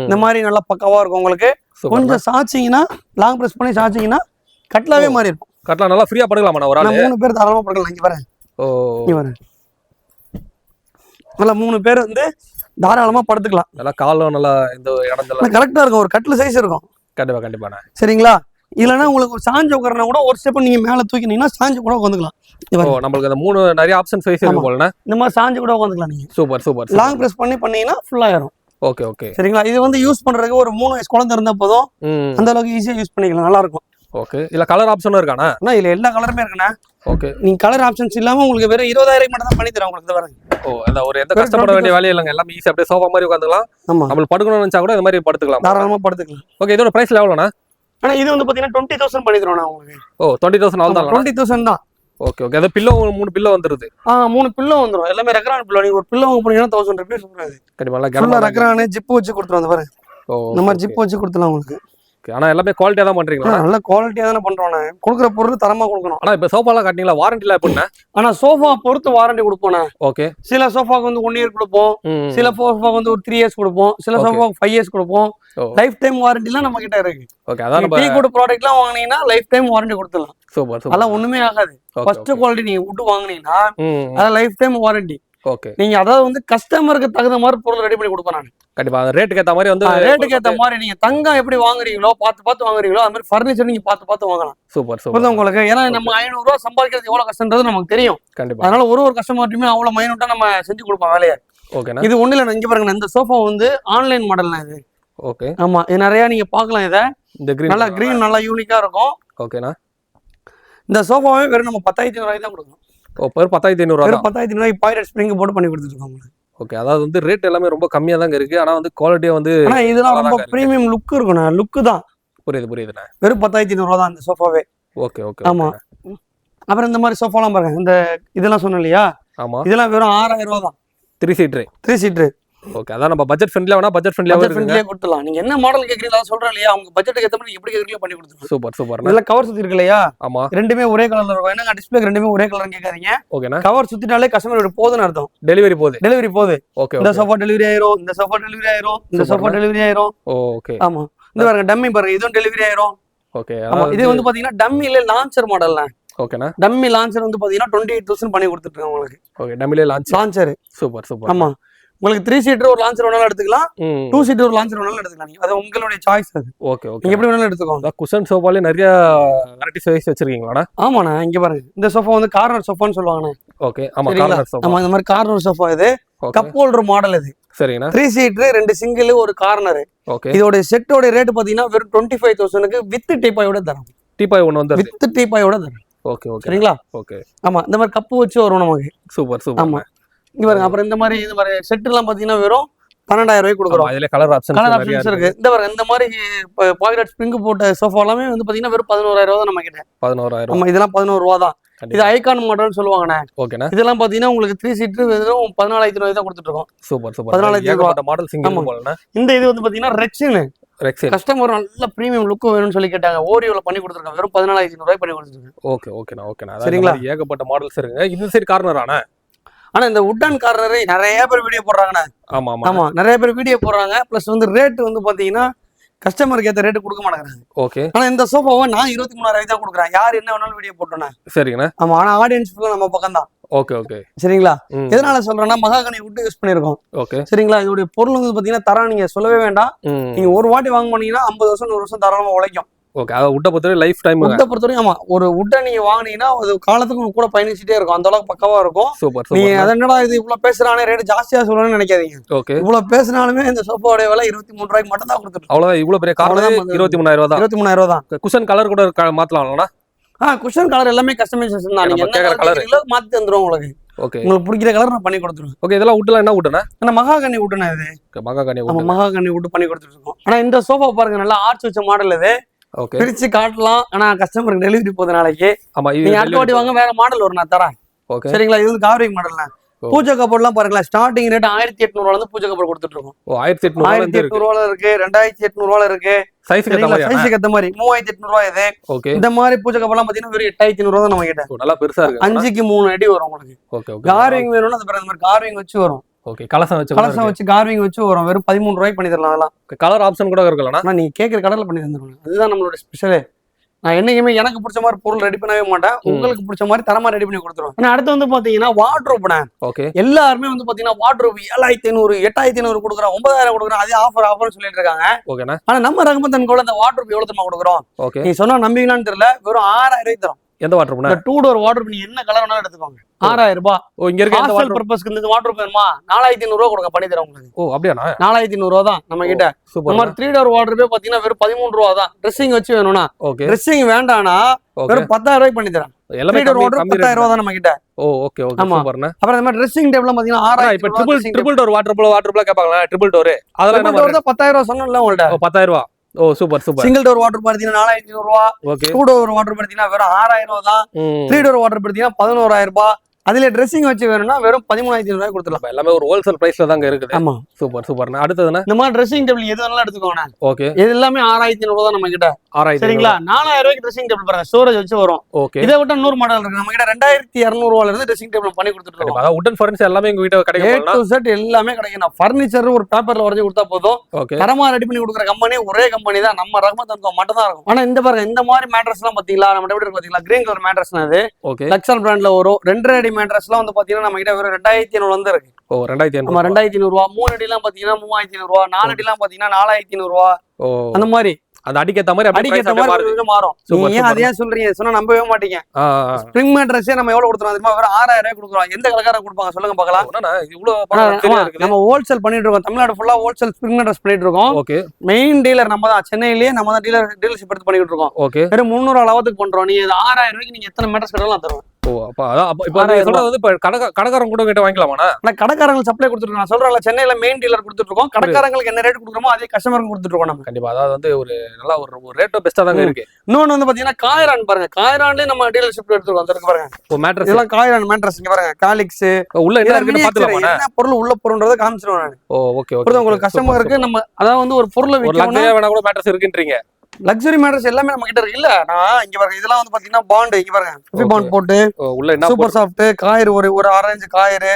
இந்த மாதிரி நல்லா பக்கவா இருக்கும் உங்களுக்கு. கொஞ்சம் சாச்சிங்கன்னா லாங் பிரஸ் பண்ணி சாச்சிங்கன்னா கட்லாவே மாதிரி இருக்கும். கட்லா நல்லா ஃப்ரீயா படுக்கலாமா? ஒரு 3 பேர் தாராளமா படுக்கலாம். இங்க பாருங்க. இங்க பாருங்க, நல்லா 3 பேர் வந்து தாராளமா படுத்துக்கலாம். நல்லா காலும் நல்லா இந்த இடத்துல கரெக்டா இருக்கும். ஒரு கட்ல சைஸ் இருக்கும். கண்டிப்பா. சரிங்களா, இல்லைன்னா உங்களுக்கு ஒரு சாஞ்சு உட்காரனா கூட ஒரு ஸ்டெப் நீங்க மேல தூக்கினீங்கன்னா சாஞ்சு கூட உட்காந்துக்கலாம். நம்மளுக்கு அந்த 3 நிறைய ஆப்ஷன் சைஸ் இருக்கு போலனா. இந்த மாதிரி சாஞ்சு கூட உட்காந்துக்கலாம் நீங்க. சூப்பர். லாங் பிரஸ் பண்ணீங்கன்னா ஃபுல் ஆயிரும். ஓகே. சரிங்களா, இது வந்து யூஸ் பண்றதுக்கு ஒரு 3 வயசு குழந்தை இருந்தா போதும். அந்த அளவுக்கு ஈஸியா யூஸ் பண்ணிக்கலாம். நல்லா இருக்கும். ஓகே, இல்ல கலர் ஆப்ஷனும் இருக்கானா? இல்ல எல்லா கலருமே இருக்குண்ணா. ஓகே, நீங்க கலர் ஆப்ஷன்ஸ் இல்லாம உங்களுக்கு வெறும் 20000 மட்டும் தான் பண்ணி தரேன் உங்களுக்கு. பாருங்க, அந்த ஒரு எந்த கஷ்டப்பட வேண்டிய வேலையே இல்லங்க. எல்லாமே ஈஸியா அப்படியே சோஃபா மாதிரி உட்காந்துக்கலாம். நம்ம படுக்கணும்னு நினைச்சா கூட இந்த மாதிரி படுத்துக்கலாம், தாராளமா படுத்துக்கலாம். ஓகே, இதோட பிரைஸ் எவ்வளவுனா? ஆனா இது வந்து பாத்தீங்கன்னா 20000 பண்ணி தரோம் நான் உங்களுக்கு. 20000 அவ்வளவுதான். 20000 தான். ஓகே. அது பில்லோ 3 பில்லோ வந்துருது. 3 பில்லோ வந்துரும். எல்லாமே ரெக்ரான் பில்லோ. நீங்க ஒரு பில்லோ வாங்க போனீங்கன்னா 1000 ரூபாய் சொல்றாரு. கண்டிப்பா ரெக்ரான் ஜிப் வச்சு கொடுத்துருவோம். பாருங்க, இந்த மாதிரி ஜிப் வச்சு கொடுத்துலாம் உங்களுக்கு. ஆனா எல்லாமே குவாலிட்டியா தான் பண்றீங்களா? நல்ல குவாலிட்டியா தானே பண்றோம். கொடுக்குற பொருள் தரமா கொடுக்கணும். ஆனா இப்ப சோஃபாலாம் காட்டிங்களா, வாரண்டில எப்படின்னா? ஆனா சோஃபா பொறுத்து வாரண்டி கொடுப்போம். ஓகே, சில சோஃபாக்கு வந்து 1 இயர் கொடுப்போம், சில சோஃபாக்கு வந்து ஒரு 3 இயர்ஸ் கொடுப்போம், சில சோஃபாக்கு 5 இயர்ஸ் கொடுப்போம். லைஃப் டைம் வாரண்டிலாம் நம்ம கிட்ட இருக்கு. ஓகே, அதான் டீ குட் ப்ராடக்ட்லாம் வாங்குனீங்கன்னா லைஃப் டைம் வாரண்டி கொடுத்துடலாம். சூப்பர். அதெல்லாம் ஒண்ணுமே ஆகாது. ஃபர்ஸ்ட் குவாலிட்டி நீங்க விட்டு வாங்குனீங்கன்னா அத லைஃப் டைம் வாரண்டி. ஓகே நீங்க அதாவது வந்து கஸ்டமருக்கு தகுந்த மாதிரி பொருள் ரெடி பண்ணி கொடுப்பேன் நான். கண்டிப்பா ரேட்டுக்கு ஏத்த மாதிரி வந்து ரேட்டுக்கு ஏத்த மாதிரி நீங்க தங்கம் எப்படி வாங்குறீங்களோ பார்த்து வாங்குறீங்களோ அது மாதிரி ஃபர்னிச்சர் நீங்க பார்த்து வாங்கலாம். சூப்பர் உங்களுக்கு ஏன்னா நம்ம 500 ரூபா சம்பாதிக்கிறது எவ்வளவு கஷ்டம்ன்றது நமக்கு தெரியும். கண்டிப்பா. அதனால ஒரு கஸ்டமர்ட்டுமே அவ்வளவு மைனூட்டா நம்ம செஞ்சு கொடுப்போம் வேலையை. ஓகேண்ணா. இது ஒண்ணு இல்ல, இங்க பாருங்க, இந்த சோஃபா வந்து ஆன்லைன் மாடல்னா இது. ஓகே. ஆமா, இது நிறைய நீங்க பாக்கலாம். இத இந்த கிரீன் நல்லா கிரீன் நல்லா யூனிக்கா இருக்கும். ஓகேண்ணா. இந்த சோஃபாவே வெறும் நம்ம 10,500 ரூபாய்க்கு தான் கொடுக்கணும். பெர் 10,500 ரூபாய். 10,500 ரூபாய்க்கு பாய்லட் ஸ்ப்ரிங் போட்டு பண்ணி கொடுத்துருக்கோம் உங்களுக்கு. ஓகே. அதாவது வந்து ரேட் எல்லாமே ரொம்ப கம்மியா தான் இருக்கு. ஆனா வந்து குவாலிட்டியா வந்து ஆனா இதெல்லாம் ரொம்ப பிரீமியம் லுக் இருக்குண்ணா. லுக் தான். புரியுதுண்ணா. வெறும் 10,500 ரூபா தான் இந்த சோஃபாவே. Okay okay. ஆமா. அப்புறம் இந்த மாதிரி சோஃபாலாம் பாருங்க, இந்த இதெல்லாம் சொன்னேன் இல்லையா, ஆமா, இதெல்லாம் வெறும் 6,000 ரூபா தான். 3 சீட்டர். ஓகே. அதான் நம்ம பட்ஜெட் ஃப்ரெண்ட்லியா வேணா பட்ஜெட் ஃப்ரெண்ட்லியா கொடுத்துலாம். நீங்க என்ன மாடல் கேக்குறீங்களோ அதை சொல்றேன் இல்லையா, உங்க பட்ஜெட்டுக்கு ஏத்த மாதிரி எப்படி கேக்குறீங்களோ பண்ணி கொடுத்துருவோம். சூப்பர். இதெல்லாம் கவர் சுத்தி இருக்கு இல்லையா, ஆமா, ரெண்டுமே ஒரே கலர்ல இருக்கும். என்னங்க டிஸ்ப்ளே ரெண்டுமே ஒரே கலர்னு கேட்காதீங்க. ஓகேண்ணா. கவர் சுத்தினாலே கஸ்டமர் போதுன்னு அர்த்தம். டெலிவரி போகுது. ஓகே. இந்த சோஃபா டெலிவரி ஆயிரும், இந்த சோஃபா டெலிவரி ஆயிரும், இந்த சோஃபா டெலிவரி ஆயிரும். ஓகே. ஆமா, இந்த பாருங்க டம்மி பாருங்க, இதுவும் டெலிவரி ஆயிரும். ஓகே. ஆமா, இது வந்து பாத்தீங்கன்னா டம்மில லான்ச்சர் மாடல்ல. ஓகேண்ணா. டம்மி லான்ச்சர் வந்து பாத்தீங்கன்னா 28,000 பண்ணி கொடுத்துட்டு இருக்கோம் உங்களுக்கு. ஓகே. டம்மில லான்ச்சர். சூப்பர். ஆமா, உங்களுக்கு 3 சீட்டர் ஒரு லான்ச்சர் வேணாலும் எடுத்துக்கலாம், 2 சீட்டர் ஒரு லான்ச்சர் வேணாலும் எடுத்துக்கலாம். அது உங்களுடைய சாய்ஸ். அது ஓகே. நீங்க எப்படி வேணாலும் எடுத்துக்கோங்க. குஷன் சோஃபாலே நிறைய வெரைட்டி சைஸ் வச்சிருக்கீங்களாடா? ஆமாண்ணா, இங்க பாருங்க, இந்த சோஃபா வந்து கார்னர் சோஃபான்னு சொல்லுவாங்கண்ணா. ஓகே. ஆமா, கார்னர் சோஃபா. ஆமா, இந்த மாதிரி கார்னர் சோஃபா. இது கப் ஹோல்டர் மாடல். இது சரிங்கண்ணா. 3 சீட்டர் 2 சிங்கிள் ஒரு கார்னர். ஓகே. இதோட செட்டோட ரேட் பாத்தீங்கன்னா வெறும் 25,000க்கு வித் டீபாயோட தரோம். டீபாய் ஒன்னு வந்து வித் டீபாயோட தரோம். ஓகே. சரிங்களா? ஓகே. ஆமா, இந்த மாதிரி கப்பு வச்சு வரும் நமக்கு. சூப்பர். ஆமா, இங்க பாருங்க. அப்புறம் இந்த மாதிரி செட் எல்லாம் பாத்தீங்கன்னா வெறும் 12,000 ரூபாய்க்கு கொடுக்குறோம். அதுல கலர் ஆப்ஷன்ஸ் இருக்கு. இந்த பாருங்க, இந்த மாதிரி பாக்கெட் ஸ்ப்ரிங் போட்ட சோஃபா எல்லாமே வந்து பாத்தீங்கன்னா வெறும் 11,000 ரூபா தான் நம்ம கிட்ட. 11,000. ஆமா, இதெல்லாம் 11 ரூபா தான். இது ஐகான் மாடல் சொல்லுவாங்கண்ணே. ஓகேண்ணா. இதெல்லாம் பாத்தீங்கன்னா உங்களுக்கு 3 சீட்டர் வெறும் 14,000 ரூபாய் தான் கொடுத்துட்டு இருக்கோம். சூப்பர். 14,000 ரூபாய் மாடல் சிங்கிள் போலண்ணா. இந்த இது வந்து பாத்தீங்கன்னா ரெக்ஸின். கஸ்டமர் நல்ல பிரீமியம் லுக் வேணும்னு சொல்லி கேட்டாங்க. ஓரியோல பண்ணி கொடுத்துருக்காங்க. வெறும் 14,000 ரூபாய் பண்ணி கொடுத்துருக்காங்க. ஓகேண்ணா. சரிங்களா? ஏகப்பட்ட மாடல்ஸ் இருக்குங்க. இந்த சைடு கார்னர் ஆனா இந்த உட்டன் கார்னர் நிறைய பேர் வீடியோ போடுறாங்கண்ணே. ஆமா, நிறைய பேர் வீடியோ போடுறாங்க. பிளஸ் வந்து ரேட் வந்து பாத்தீங்கன்னா கஸ்டமருக்கு ஏத்த ரேட் கொடுக்க மாட்டேங்கிறாங்க. ஓகே. ஆனா இந்த சோஃபாவை நான் 23,000 தான் கொடுக்குறேன். யார் என்ன வேணாலும் வீடியோ போட்டோண்ணே. சரிங்கண்ணா. ஆமா, ஆனா ஆடியன்ஸ் ஃபுல்லா நம்ம பக்கம் தான். ஓகே. சரிங்களா? எதனால சொல்றேன்னா மகாகனி வுட் யூஸ் பண்ணிருக்கோம். ஓகே. சரிங்களா? இதோட பொருள் வந்து பாத்தீங்கன்னா தரம் நீங்க சொல்லவே வேண்டாம். நீங்க ஒரு வாட்டி வாங்க போனீங்கன்னா 50 வருஷம் 100 வருஷம் தாராளமா உழைக்கும். ஓகே. அத உட்ட பொறுத்தவரை லைஃப் டைம். உட்ட பொறுத்தவரை ஆமா, ஒரு உட்டை நீங்க வாங்குனீங்கன்னா அது காலத்துக்கு கூட பயணிச்சுட்டே இருக்கும். அந்த அளவுக்கு பக்கவா இருக்கும். சூப்பர். நீங்க என்னடா இது இவ்வளவு பேசுறானே, ரேட் ஜாஸ்தியா சொல்லணும்னு நினைக்காதீங்க. ஓகே. இவ்வளவு பேசினாலுமே இந்த சோஃபாவோட விலை 23 ரூபாய்க்கு மட்டும் தான் கொடுத்துட்டு. அவ்வளவுதான். இவ்வளவு பெரிய கார் 23,000 ரூபாய் தான். 23,000 ரூபாய் தான். குஷன் கலர் கூட மாத்தலாம்லண்ணா? குஷன் கலர் எல்லாமே கஸ்டமைசேஷன் தான். நீங்க என்ன கலர் மாத்தி தந்துருவோம் உங்களுக்கு. ஓகே. உங்களுக்கு பிடிக்கிற கலர் நான் பண்ணி கொடுத்துருவேன். ஓகே. இதெல்லாம் வுட்ல என்ன வுட்னா? ஆனா மகாகனி வுட்னா இது. மகாகனி வுட். மகாகனி வுட் பண்ணி கொடுத்துட்டு இருக்கோம். ஆனா இந்த சோஃபா பாருங்க, நல்லா ஆர்ச் வச்ச மாடல் இது. ஓகே. பிரிச்சு காட்டலாம். ஆனா கஸ்டமருக்கு டெலிவரி போகுது நாளைக்கு. ஆமா, நீங்க அடுத்த வாட்டி வாங்க, வேற மாடல் வரும் நான் தரேன். ஓகே. சரிங்களா? இது வந்து கார்விங் மாடல்ல. பூஜை கபோர்ட்லாம் பாருங்களேன், ஸ்டார்டிங் ரேட் 1,800 ரூபாயில இருந்து பூஜை கபோர்ட் கொடுத்துட்டு இருக்கோம். 1,800 ரூபாயில இருக்கு, 2,800 ரூபாயில இருக்கு. சைஸுக்கு ஏத்த மாதிரி 3,800 ரூபாய் இது. ஓகே. இந்த மாதிரி பூஜை கபோர்ட்லாம் பாத்தீங்கன்னா வெறும் 8,500 ரூபாய் தான் நம்ம கிட்ட. நல்லா பெருசா இருக்கு. 5க்கு 3 அடி வரும் உங்களுக்கு. ஓகே. கார்விங் வேணும்னா அந்த மாதிரி கார்விங் வச்சு வரும். ஓகே. கலசம் வச்சு கார்விங் வச்சு வரும். வெறும் 13 ரூபாய்க்கு பண்ணி தரலாம். அதெல்லாம் கலர் ஆப்ஷன் கூட இருக்குல்லண்ணா? நீங்க கேக்குற கலர்ல பண்ணி தந்துருவாங்க. அதுதான் நம்மளோட ஸ்பெஷலே. நான் என்னைக்குமே எனக்கு பிடிச்ச மாதிரி பொருள் ரெடி பண்ணவே மாட்டேன். உங்களுக்கு பிடிச்ச மாதிரி தரமா ரெடி பண்ணி கொடுத்துருவேன். ஆனா அடுத்து வந்து பாத்தீங்கன்னா வார்ட்ரோப்னா. ஓகே. எல்லாருமே வந்து பாத்தீங்கன்னா வார்ட்ரோப் 7,500 8,500 கொடுக்குறோம், 9,000 கொடுக்குறோம், அதே ஆஃபர்னு சொல்லிட்டு இருக்காங்க. ஓகேண்ணா. ஆனா நம்ம ரகமத்தன் கூட அந்த வார்ட்ரோப் எவ்வளவு தெரியுமா கொடுக்குறோம்? ஓகே. நீ சொன்னா நம்பிங்களான்னு தெரியல, வெறும் 6,000 ரூபாய் தரும். எந்த வார்ட்ரோப்னா? 2 டோர் வார்ட்ரோப். நீ என்ன கலர் வேணாலும் எடுத்துக்கோங்க. 6,000 ரூபாய். ஓ, இங்க இருக்க இந்த வார்ட்ரோப் பர்பஸ்க்கு இந்த வார்ட்ரோப் வேணுமா? 4,500 ரூபாய் கொடுங்க, பண்ணி தரேன் உங்களுக்கு. ஓ, அப்படியாண்ணா? 4,500 ரூபாய் தான் நம்ம கிட்ட. சூப்பர். நம்ம 3 டோர் வார்ட்ரோபே பாத்தீங்கன்னா வெறும் 13 ரூபாய் தான். ட்ரெஸ்ஸிங் வச்சு வேணும்னா. ஓகே. ட்ரெஸ்ஸிங் வேண்டானா வெறும் 10,000 ரூபாய் பண்ணி தரேன். எல்லாமே 10,000 ரூபாய் தான் நம்ம கிட்ட. ஓ, ஓகே. சூப்பர்ண்ணா. அப்புறம் இந்த மாதிரி ட்ரெஸ்ஸிங் டேபிள்லாம் பாத்தீங்கன்னா 6,000. இப்ப ட்ரிபிள் டோர் வாட்டர்ப்ரூஃப் கேட்பாங்களா? ட்ரிபிள் டோர் அதெல்லாம் என்ன வருது? 10,000 ரூபாய் சொன்னேன்ல உங்கள்ட்ட. 10,000 ரூபாய். ஓ, சூப்பர். சிங்கிள் டோர் வாட்டர் பாத்தீங்கன்னா 4,500 ரூபாய். ஓகே. 2 டோர் வாட்டர் பாத்தீங்கன்னா வெறும் 6,000 ரூபாய் தான். 3 டோர் வாட்டர் பாத்தீங்கன்னா 11,000 ரூபாய். அதுல ட்ரெஸ்ஸிங் வச்சு வேணும்னா வெறும் 13,500 ரூபாய் கொடுத்துடலாம். எல்லாமே ஒரு ஹோல்சேல் பிரைஸ்ல தாங்க இருக்குது. ஆமா, சூப்பர். அடுத்ததுனா இந்த மாதிரி ட்ரெஸ்ஸிங் டேபிள் எது வேணாலும் எடுத்துக்கோங்க. ஓகே. இது எல்லாமே 6,500 ரூபாய் தான் நம்ம கிட்ட. 6,500. சரிங்களா? 4,000 ரூபாய்க்கு ட்ரெஸ்ஸிங் டேபிள் பாருங்க, ஸ்டோரேஜ் வச்சு வரும். ஓகே. இதை விட்ட 100 மாடல் இருக்கு நம்ம கிட்ட. 2,200 ரூபாயில இருந்து ட்ரெஸ்ஸிங் டேபிள் பண்ணி கொடுத்துட்டு இருக்கோம். அதாவது உட்டன் ஃபர்னிச்சர் எல்லாமே எங்க வீட்ல கிடைக்கும். A to Z எல்லாமே கிடைக்கும். நான் ஃபர்னிச்சர் ஒரு பேப்பர்ல வரைஞ்சு கொடுத்தா போதும். ஓகே. தரமா ரெடி பண்ணி கொடுக்குற கம்பெனி ஒரே கம்பெனி தான். நம்ம ரஹ்மத் மட்டும் தான் இருக்கும். ஆனா இந்த பாருங்க, இந்த மாதிரி மேட்ரஸ் எல்லாம் பாத்தீங்களா? நம்ம எப்படி பாத்தீங்களா? கிரீன் கலர் மேட்ரஸ் அது. ஓகே. லக்ஸர் பிராண்ட்ல வரும். 2.5 அடி மேட்ரஸ்லாம் வந்து பாத்தீங்கன்னா நம்ம கிட்ட வெறும் 2500 வந்து இருக்கு. ஓ 2500. நம்ம 2500 ரூபா. 3 அடிலாம் பாத்தீங்கன்னா 3500 ரூபா. 4 அடிலாம் பாத்தீங்கன்னா 4500 ரூபா. அந்த மாதிரி அந்த அடிக்கேத்த மாதிரி மாறும். நீங்க ஏன் அதையே சொல்றீங்க சொன்னா நம்பவே மாட்டீங்க. ஸ்ப்ரிங் மேட்ரஸே நம்ம எவ்வளவு கொடுத்துறோம் தெரியுமா? வெறும் 6000 ரூபாய் கொடுக்குறோம். எந்த கலக்காரங்க கொடுப்பாங்க சொல்லுங்க பார்க்கலாம். நம்ம ஹோல்சேல் பண்ணிட்டு இருக்கோம். தமிழ்நாடு ஃபுல்லா ஹோல்சேல் ஸ்ப்ரிங் மேட்ரஸ் பண்ணிட்டு இருக்கோம். ஓகே. மெயின் டீலர் நம்ம தான். சென்னையிலேயே நம்ம தான் டீலர்ஷிப் எடுத்து பண்ணிட்டு இருக்கோம். ஓகே. வெறும் 300 அளவுக்கு பண்றோம். நீ 6000 ரூபாய்க்கு நீங்க எத்தனை மேட்ரஸ் கட்டலாம் தருவோம். ஓ அப்ப அதான் இப்ப சொல்றது வந்து இப்ப கடைக்காரங்க கூட கிட்ட வாங்கிக்கலாமா? நான் கடைக்காரங்க சப்ளை கொடுத்துட்டு இருக்கோம். நான் சொல்றேன் சென்னையில மெயின் டீலர் கொடுத்துட்டு இருக்கோம். கடைக்காரங்களுக்கு என்ன ரேட் கொடுக்குறோமோ அதே கஸ்டமருக்கு கொடுத்துட்டு இருக்கோம் நம்ம. கண்டிப்பா. அதாவது வந்து ஒரு நல்ல ஒரு ரேட்டோ பெஸ்டா தாங்க இருக்கு. இன்னொன்னு வந்து பாத்தீங்கன்னா காயரான் பாருங்க. காயரான்லயே நம்ம டீலர்ஷிப் எடுத்துருக்கோம். இருக்கு பாருங்க. ஓ மேட்ரஸ் இதெல்லாம் காயரான் மேட்ரஸ் இங்க பாருங்க. காலிக்ஸ் உள்ள என்ன இருக்குன்னு பாத்துலாமா? என்ன பொருள் உள்ள பொருள்ன்றத காமிச்சிடுவேன் நான். ஓ ஓகே ஓகே. உங்களுக்கு கஸ்டமருக்கு நம்ம அதாவது வந்து ஒரு பொருளை விக்கணும் வேணா கூட மேட்ரஸ் இருக்குன்றீங்க. லக்ஸரி மேட்ரஸ் எல்லாமே நம்ம கிட்ட இருக்கு. இல்ல நான் இங்க பாருங்க இதெல்லாம் வந்து பாத்தீங்கன்னா பாண்ட் இங்க பாருங்க. ஃபிஃபி பாண்ட் போட்டு உள்ள என்ன சூப்பர் சாஃப்ட் காயர் ஒரு ஆரஞ்சு காயர்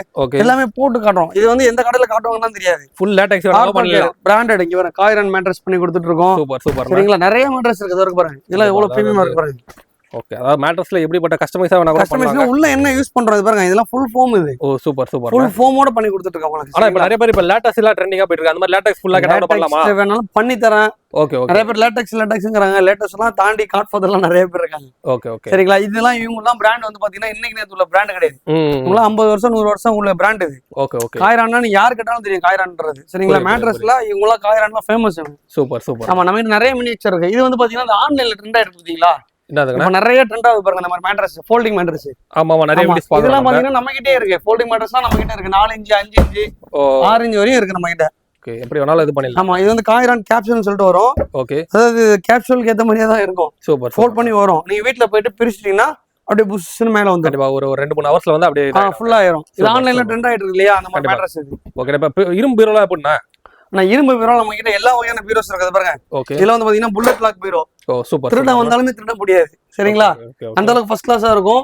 எல்லாமே போட்டு காட்டுறோம். இது வந்து எந்த கடையில காட்டுவாங்கன்னு தெரியாது. ஃபுல் லேட்டெக்ஸ் பண்ணலாம். பிராண்டட் இங்க பாருங்க காயர் அண்ட் மேட்ரஸ் பண்ணி கொடுத்துட்டு இருக்கோம். Super super. சரிங்களா? நிறைய மேட்ரஸ் இருக்கு. இருக்கு பாருங்க. இதெல்லாம் எவ்வளவு பிரீமியமா இருக்கு பாருங்க. ஓகே. அதாவது மேட்ரஸ்ல எப்படிப்பட்ட கஸ்டமைஸா வேணா கூட கஸ்டமைஸ்ல உள்ள என்ன யூஸ் பண்றது பாருங்க. இதெல்லாம் ஃபுல் ஃபோம் இது. ஓ சூப்பர் சூப்பர். ஃபுல் ஃபோமோட பண்ணி கொடுத்துட்டு இருக்கோம் உங்களுக்கு. ஆனா இப்ப நிறைய பேர் இப்ப லேட்டக்ஸ் எல்லாம் ட்ரெண்டிங்கா போயிட்டு இருக்கு. அந்த மாதிரி லேட்டக்ஸ் ஃபுல்லா கேட்டா பண்ணலாமா? வேணாலும் பண்ணி தரேன். Okay okay. நிறைய பேர் லேட்டக்ஸ்ங்கறாங்க. லேட்டக்ஸ் எல்லாம் தாண்டி காட்ஃபாதர் எல்லாம் நிறைய பேர் இருக்காங்க. Okay okay. சரிங்களா? இதெல்லாம் இவங்க எல்லாம் பிராண்ட் வந்து பாத்தீங்கன்னா இன்னைக்கு நேத்து உள்ள பிராண்ட் கிடையாது. இவங்க 50 வருஷம் 100 வருஷம் உள்ள பிராண்ட் இது. Okay okay. காயரான்னா யார் கேட்டாலும் தெரியும் காயரான்ன்றது. சரிங்களா? மேட்ரஸ்ல இவங்க எல்லாம் காயரான்லாம் ஃபேமஸ். Super super. ஆமா நம்ம நிறைய மினியேச்சர் இருக்கு. இது வந்து பாத்தீங்கன்னா அந்த ஆன்லைன்ல ட்ரெண்ட் ஆயிட்டு பாத்தீங்களா? என்னதுங்க? நிறைய ட்ரெண்ட் ஆகுது பாருங்க. இந்த மாதிரி மேட்ரஸ் ஃபோல்டிங் மேட்ரஸ். ஆமா ஆமா நிறைய வீடியோஸ் பாக்குறோம். இதெல்லாம் பாத்தீங்கன்னா நம்ம கிட்டே இருக்கு. ஃபோல்டிங் மேட்ரஸ்லாம் நம்ம கிட்ட இருக்கு. 4 இன்ச் 5 இன்ச் 6 இன்ச் வரையும் இருக்கு நம்ம கிட்ட. ஓகே. எப்படி வேணாலும் இது பண்ணிடலாம். ஆமா இது வந்து காயரான் கேப்சூல்னு சொல்லிட்டு வரும். ஓகே. அதாவது கேப்சூலுக்கு ஏத்த மாதிரியே தான் இருக்கும். சூப்பர். ஃபோல்ட் பண்ணி வரும். நீங்க வீட்ல போயிட்டு பிரிச்சிட்டீங்கன்னா அப்படியே புஷ்னு மேல வந்து கண்டிப்பா ஒரு 2-3 ஹவர்ஸ்ல வந்து அப்படியே ஃபுல் ஆயிரும். இது ஆன்லைன்ல ட்ரெண்ட் ஆயிட்டு இருக்கு இல்லையா? அந்த மாதிரி மேட்ரஸ் இது. ஓகே. இப்ப இரும்பு பீரோலாம் எப்படின்னா நான் இரும்பு பீரோ நம்ம கிட்ட எல்லா வகையான பீரோஸ் இருக்குது பாருங்க. ஓகே. இதுல வந்து பாத்தீங்கன்னா புல்லட் லாக் பீரோ. ஓ சூப்பர். திருட வந்தாலுமே திருட முடியாது. சரிங்களா? அந்த அளவுக்கு ஃபர்ஸ்ட் கிளாஸா இருக்கும்.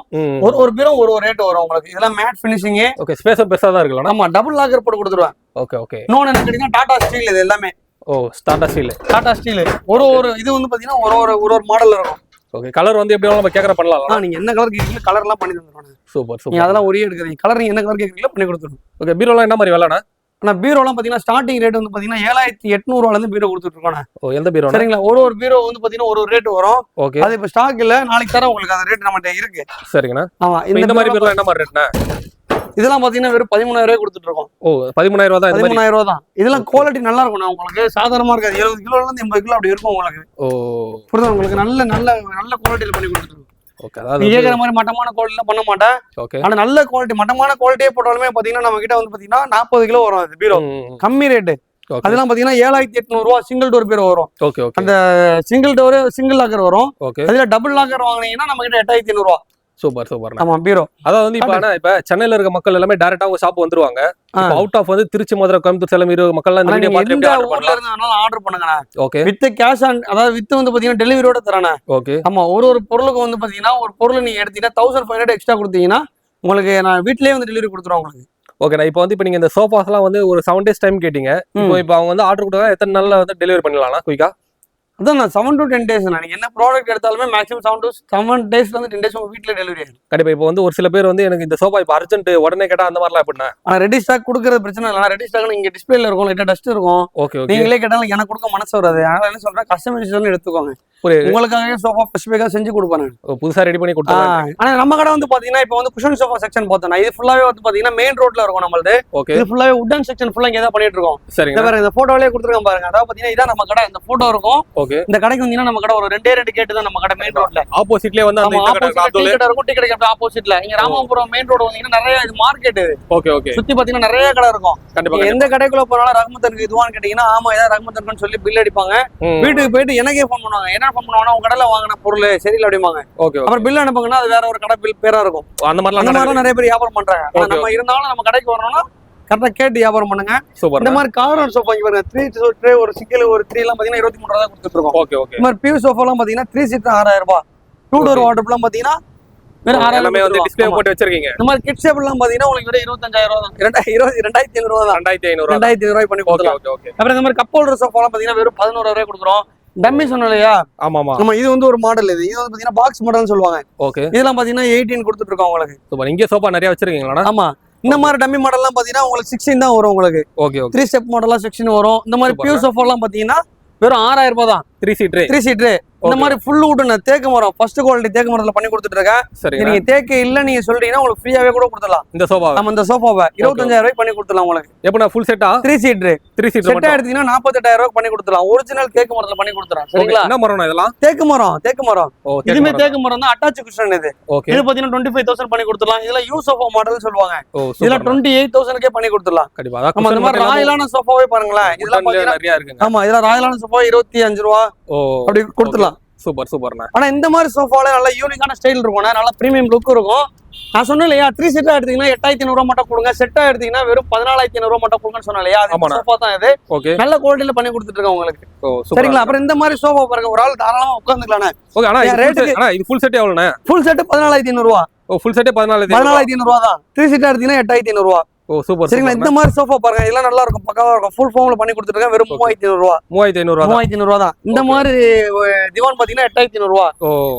ஒரு பீரோ ஒரு ரேட் வரும் உங்களுக்கு. இதெல்லாம் மேட் ஃபினிஷிங். ஓகே. ஸ்பேஸ் பெருசா தான் இருக்குல. ஆமா டபுள் லாக்கர் போட்டு கொடுத்துருவேன். Okay okay. இன்னொன்னு என்ன கேட்டீங்கன்னா டாடா ஸ்டீல் இது எல்லாமே. ஓ டாடா ஸ்டீல். டாடா ஸ்டீல் ஒரு இது வந்து பாத்தீங்கன்னா ஒரு மாடல் இருக்கும். ஓகே. கலர் வந்து எப்படி வேணாலும் நம்ம கேக்குற பண்ணலாம். நீங்க என்ன கலர் கேக்குறீங்க கலர் எல்லாம் பண்ணி தந்துருவாங்க. Super super. நீங்க அதெல்லாம் ஒரே எடுக்குறீங்க. கலர் நீங்க என்ன கலர் கேக்குறீங்களோ பண்ணி கொடுத்துருவோம். ஓகே. பீரோலாம் என்ன மாதிரி விலைனா? ஆனா பீரோலாம் பாத்தீங்கன்னா ஸ்டார்டிங் ரேட் வந்து பாத்தீங்கன்னா 7800 ரூபாயில இருந்து பீரோ கொடுத்துட்டு இருக்கோம். ஓ எந்த பீரோ? சரிங்களா? ஒரு பீரோ வந்து பாத்தீங்கன்னா ஒரு ரேட் வரும். ஓகே. அது இப்ப ஸ்டாக் இல்ல. நாளைக்கு தர உங்களுக்கு அந்த ரேட் நம்மகிட்ட இருக்கு. சரிங்கண்ணா. ஆமா இந்த மாதிரி பீரோலாம் என்ன மாதிரி ரேட்னா? இதெல்லாம் பாத்தீங்கன்னா வெறும் 13000 ரூபாய் கொடுத்துட்டு இருக்கோம். ஓ 13000 ரூபாய் தான். 13000 ரூபாய் தான். இதெல்லாம் குவாலிட்டி நல்லா இருக்கும். உங்களுக்கு சாதாரணமா இருக்காது. 70 கிலோல இருந்து 80 கிலோ அப்படி இருக்கும் உங்களுக்கு. ஓ புரியுதா? உங்களுக்கு நல்ல நல்ல நல்ல குவாலிட்டியில பண்ணி கொடுத்துட்டு இருக்கோம். ஓகே. அதாவது நீங்க கேக்குற மாதிரி மட்டமான குவாலிட்டில பண்ண மாட்டேன். ஓகே. ஆனா நல்ல குவாலிட்டி மட்டமான குவாலிட்டியே போட்டாலுமே பாத்தீங்கன்னா நம்ம கிட்ட வந்து பாத்தீங்கன்னா 40 கிலோ வரும் அது பீரோ. கம்மி ரேட். அதெல்லாம் பாத்தீங்கன்னா 7800 ரூபாய் சிங்கிள் டோர் பீரோ வரும். Okay okay. அந்த சிங்கிள் டோர் சிங்கிள் லாக்கர் வரும். ஓகே. அதுல டபுள் லாக்கர் வாங்குனீங்கன்னா நம்ம கிட்ட 8500 ரூபாய். Super super. ஆமா பீரோ. அதாவது வந்து இப்ப சென்னையில இருக்க மக்கள் எல்லாமே டைரக்டா உங்க ஷாப் வந்துருவாங்க. இப்ப அவுட் ஆஃப் வந்து திருச்சி மதுரை கோயம்புத்தூர் சேலம் ஈரோடு மக்கள் எல்லாம் இந்த வீடியோ பார்த்து எப்படி ஆர்டர் பண்ணலாம்? ஆர்டர் பண்ணுங்க. ஓகே. வித் கேஷ் ஆன் அதாவது வித் வந்து பாத்தீங்கன்னா டெலிவரியோட தரானே. ஓகே. ஆமா ஒரு பொருளுக்கு வந்து பாத்தீங்கன்னா ஒரு பொருள் நீங்க எடுத்தீங்கன்னா 1500 எக்ஸ்ட்ரா கொடுத்தீங்கன்னா உங்களுக்கு நான் வீட்லயே வந்து டெலிவரி கொடுத்துருவோம் உங்களுக்கு. ஓகே. இப்போ வந்து இப்போ நீங்க இந்த சோஃபாஸ்லாம் வந்து ஒரு 7 days டைம் கேட்டீங்க. இப்போ அவங்க வந்து ஆர்டர் கொடுத்தா எத்தனை நாள்ல வந்து டெலிவரி பண்ணிடலாம் குயிக்கா? அதான் நான் 7 to 10 days. நீங்க என்ன ப்ராடக்ட் எடுத்தாலுமே மேக்ஸிமம் 7 daysல இருந்து 10 days உங்க வீட்ல டெலிவரி ஆகும். கண்டிப்பா. இப்போ வந்து ஒரு சில பேர் வந்து எனக்கு இந்த சோஃபா இப்போ அர்ஜென்ட் உடனே கேட்டா அந்த மாதிரிலாம் எப்படின்னா? ரெடி ஸ்டாக் கொடுக்கறது பிரச்சனை இல்லை. ரெடி ஸ்டாக் இங்க டிஸ்பிளேல இருக்கும், லைட்டா டஸ்ட் இருக்கும். Okay okay. நீங்களே கேட்டாலும் எனக்கு கொடுக்க மனசு வராது. அதனால என்ன சொல்றேன் கஸ்டமைசேஷன் எடுத்துக்கோங்க. உங்களுக்காகவே சோஃபா ஸ்பெசிஃபிக்கா செஞ்சு கொடுப்பேன். புதுசா ரெடி பண்ணி கொடுத்தாங்க. ஆனா நம்ம கடை வந்து பாத்தீங்கன்னா இப்போ வந்து குஷன் சோஃபா செக்ஷன் பார்த்தோம். இது ஃபுல்லாவே வந்து பாத்தீங்கன்னா மெயின் ரோட்ல இருக்கும் நம்மளது. ஓகே. இது ஃபுல்லாவே வுடன் செக்ஷன் ஃபுல்லா இங்க தான் பண்ணிட்டு இருக்கோம். சரிங்க. இந்த பாருங்க இந்த போட்டோலயே கொடுத்துருக்கேன் பாருங்க. அதாவது பாத்தீங்கன்னா இதான் நம்ம கடை. இந்த போட்டோ இருக்கும். ஓகே. இந்த கடைக்கு வந்தீங்கன்னா நம்ம கடை ஒரு 2 கேட் தான் நம்ம கடை மெயின் ரோட்ல. ஆப்போசிட்லயே வந்து அந்த இந்த கடை இருக்கும். டீ கடைக்கு ஆப்போசிட்ல. இங்க ராமபுரம் மெயின் ரோடு வந்தீங்கன்னா நிறைய இது மார்க்கெட் இது. Okay okay. சுத்தி பாத்தீங்கன்னா நிறைய கடை இருக்கும். கண்டிப்பா. எந்த கடைக்குள்ள போனாலும் ரஹ்மத்தனுக்கு இதுவான்னு கேட்டீங்கன்னா ஆமா இதான் ரஹ்மத்தனுக்கு சொல்லி பில் அடிப்பாங்க. வீட்டுக்கு போயிட்டு எனக்கே ஃபோன் பண்ணுவாங்க. என்ன ஃபோன் பண்ணுவாங்கன்னா உங்க கடையில வாங்கின பொருள் சரியில்லை அப்படிம்பாங்க. ஓகே. அப்புறம் பில் அனுப்புங்கன்னா அது வேற ஒரு கடை பில் பேரா இருக்கும். அந்த மாதிரிலாம் நிறைய பேர் வியாபாரம் பண்றாங்க. நம்ம இருந்தாலும் நம்ம கடைக்கு வரணும்னா கரெக்டா கேட்டு வியாபாரம் பண்ணுங்க. இந்த மாதிரி கார்னர் சோஃபா இங்க பாருங்க 3 ட்ரே ஒரு சிங்கிள் ஒரு 3 எல்லாம் பாத்தீங்கன்னா 23 ரூபாய் கொடுத்துட்டு இருக்கோம். Okay okay. இந்த மாதிரி பியூ சோஃபா எல்லாம் பாத்தீங்கன்னா 3 சீட் 6000 ரூபாய். 2 டோர் வார்ட்ரோப் எல்லாம் பாத்தீங்கன்னா வேற 6000 எல்லாமே வந்து டிஸ்ப்ளே போட்டு வச்சிருக்கீங்க. இந்த மாதிரி கிட்ஸ் டேபிள் எல்லாம் பாத்தீங்கன்னா உங்களுக்கு வெறும் 25000 ரூபாய் தான். 2500 ரூபாய் தான். 2500 ரூபாய் பண்ணி கொடுக்கலாம். Okay okay. அப்புறம் இந்த மாதிரி கப் ஹோல்டர் சோஃபா எல்லாம் பாத்தீங்கன்னா வெறும் 11000 ரூபாய் கொடுக்குறோம். டம்மி சொன்னோம் இல்லையா? ஆமா. இது வந்து ஒரு மாடல். இது வந்து பாத்தீங்கன்னா பாக்ஸ் மாடல்னு சொல்லுவாங்க. ஓகே. இதெல்லாம் பாத்தீங்கன்னா 18 கொடுத்துட்டு இருக்கோம் உங்களுக்கு. சூப்பர். இங்கே சோஃபா நிறைய வச்சிருக்கீங்களா? ஆமா. இந்த மாதிரி டம்மி மாடல்லாம் பாத்தீங்கன்னா உங்களுக்கு 16 தான் வரும் உங்களுக்கு. ஓகே. 3 ஸ்டெப் மாடல்லாம் 16 வரும். இந்த மாதிரி பியூர் சோஃபா எல்லாம் பாத்தீங்கன்னா வெறும் 6000 ரூபாய் தான். 3 சீட்டர். இந்த மாதிரி ஃபுல் வுட்ன தேக்கு மரம், ஃபர்ஸ்ட் குவாலிட்டி தேக்கு மரத்துல பண்ணி கொடுத்துட்டு இருக்கேன். சரி. நீங்க தேக்கு இல்ல நீங்க சொல்றீங்கன்னா உங்களுக்கு ஃப்ரீயாவே கூட கொடுத்துடலாம். இந்த சோஃபா நம்ம இந்த சோஃபாவை 25000 ரூபாய்க்கு பண்ணி கொடுத்துடலாம் உங்களுக்கு. எப்பனா ஃபுல் செட்டா? 3 சீட்டர் செட்டா எடுத்தீங்கன்னா 48000 ரூபாய்க்கு பண்ணி கொடுத்துடலாம். ஒரிஜினல் தேக்கு மரத்துல பண்ணி கொடுத்துறோம். சரிங்களா? என்ன மரம் இதெல்லாம்? தேக்கு மரம். இதுமே தேக்கு மரம் தான். அட்டாச் குஷன் இது. ஓகே. இது பாத்தீங்கன்னா 25000 பண்ணி கொடுத்துடலாம். இதுல யூ சோஃபா மாடல் சொல்லுவாங்க. இதுல 28000க்கே பண்ணி கொடுத்துடலாம். கண்டிப்பா. நம்ம இந்த மாதிரி ராயலான சோஃபாவே பாருங்களேன். இதெல்லாம் பாத்தீங்கன்னா நிறைய இருக்குங்க. ஆமா, இதெல்லாம் ராயலான சோஃபா 25 ரூபாய் அப்படி கொடுத்துடலாம். சூப்பர்ண்ணா. ஆனா இந்த மாதிரி சோஃபால நல்ல யூனிக்கான ஸ்டைல் இருக்கும், நல்ல பிரீமியம் லுக் இருக்கும். நான் சொன்னேன் இல்லையா, 3 செட்டா எடுத்தீங்கன்னா 8500 ரூபாய் மட்டும் கொடுங்க, செட்டா எடுத்தீங்கன்னா வெறும் 14500 ரூபாய் மட்டும் கொடுங்கன்னு சொன்னேன் இல்லையா? அது சோஃபா தான் இது. நல்ல குவாலிட்டில பண்ணி கொடுத்துட்டு இருக்கேன் உங்களுக்கு. சரிங்களா? அப்புறம் இந்த மாதிரி சோஃபா பாருங்க, ஒரு ஆள் தாராளமா உட்காந்துக்கலானே. ஓகே. ஆனா இது ஃபுல் செட் எவ்வளவுண்ணே? ஃபுல் செட் 14500 ரூபாய். ஃபுல் செட் 14500 ரூபாய் தான். 3 செட்டா எடுத்தீங்கன்னா 8500 ரூபாய். சூப்பர். சரிங்களா? இந்த மாதிரி சோஃபா பாருங்க, இதெல்லாம் நல்லா இருக்கும், பக்காவா இருக்கும். ஃபுல் ஃபார்ம்ல பண்ணி கொடுத்துருக்கேன். வெறும் 3500 ரூபாய். 3500 ரூபாய் தான். இந்த மாதிரி திவான் பாத்தீங்கன்னா 8500 ரூபாய்.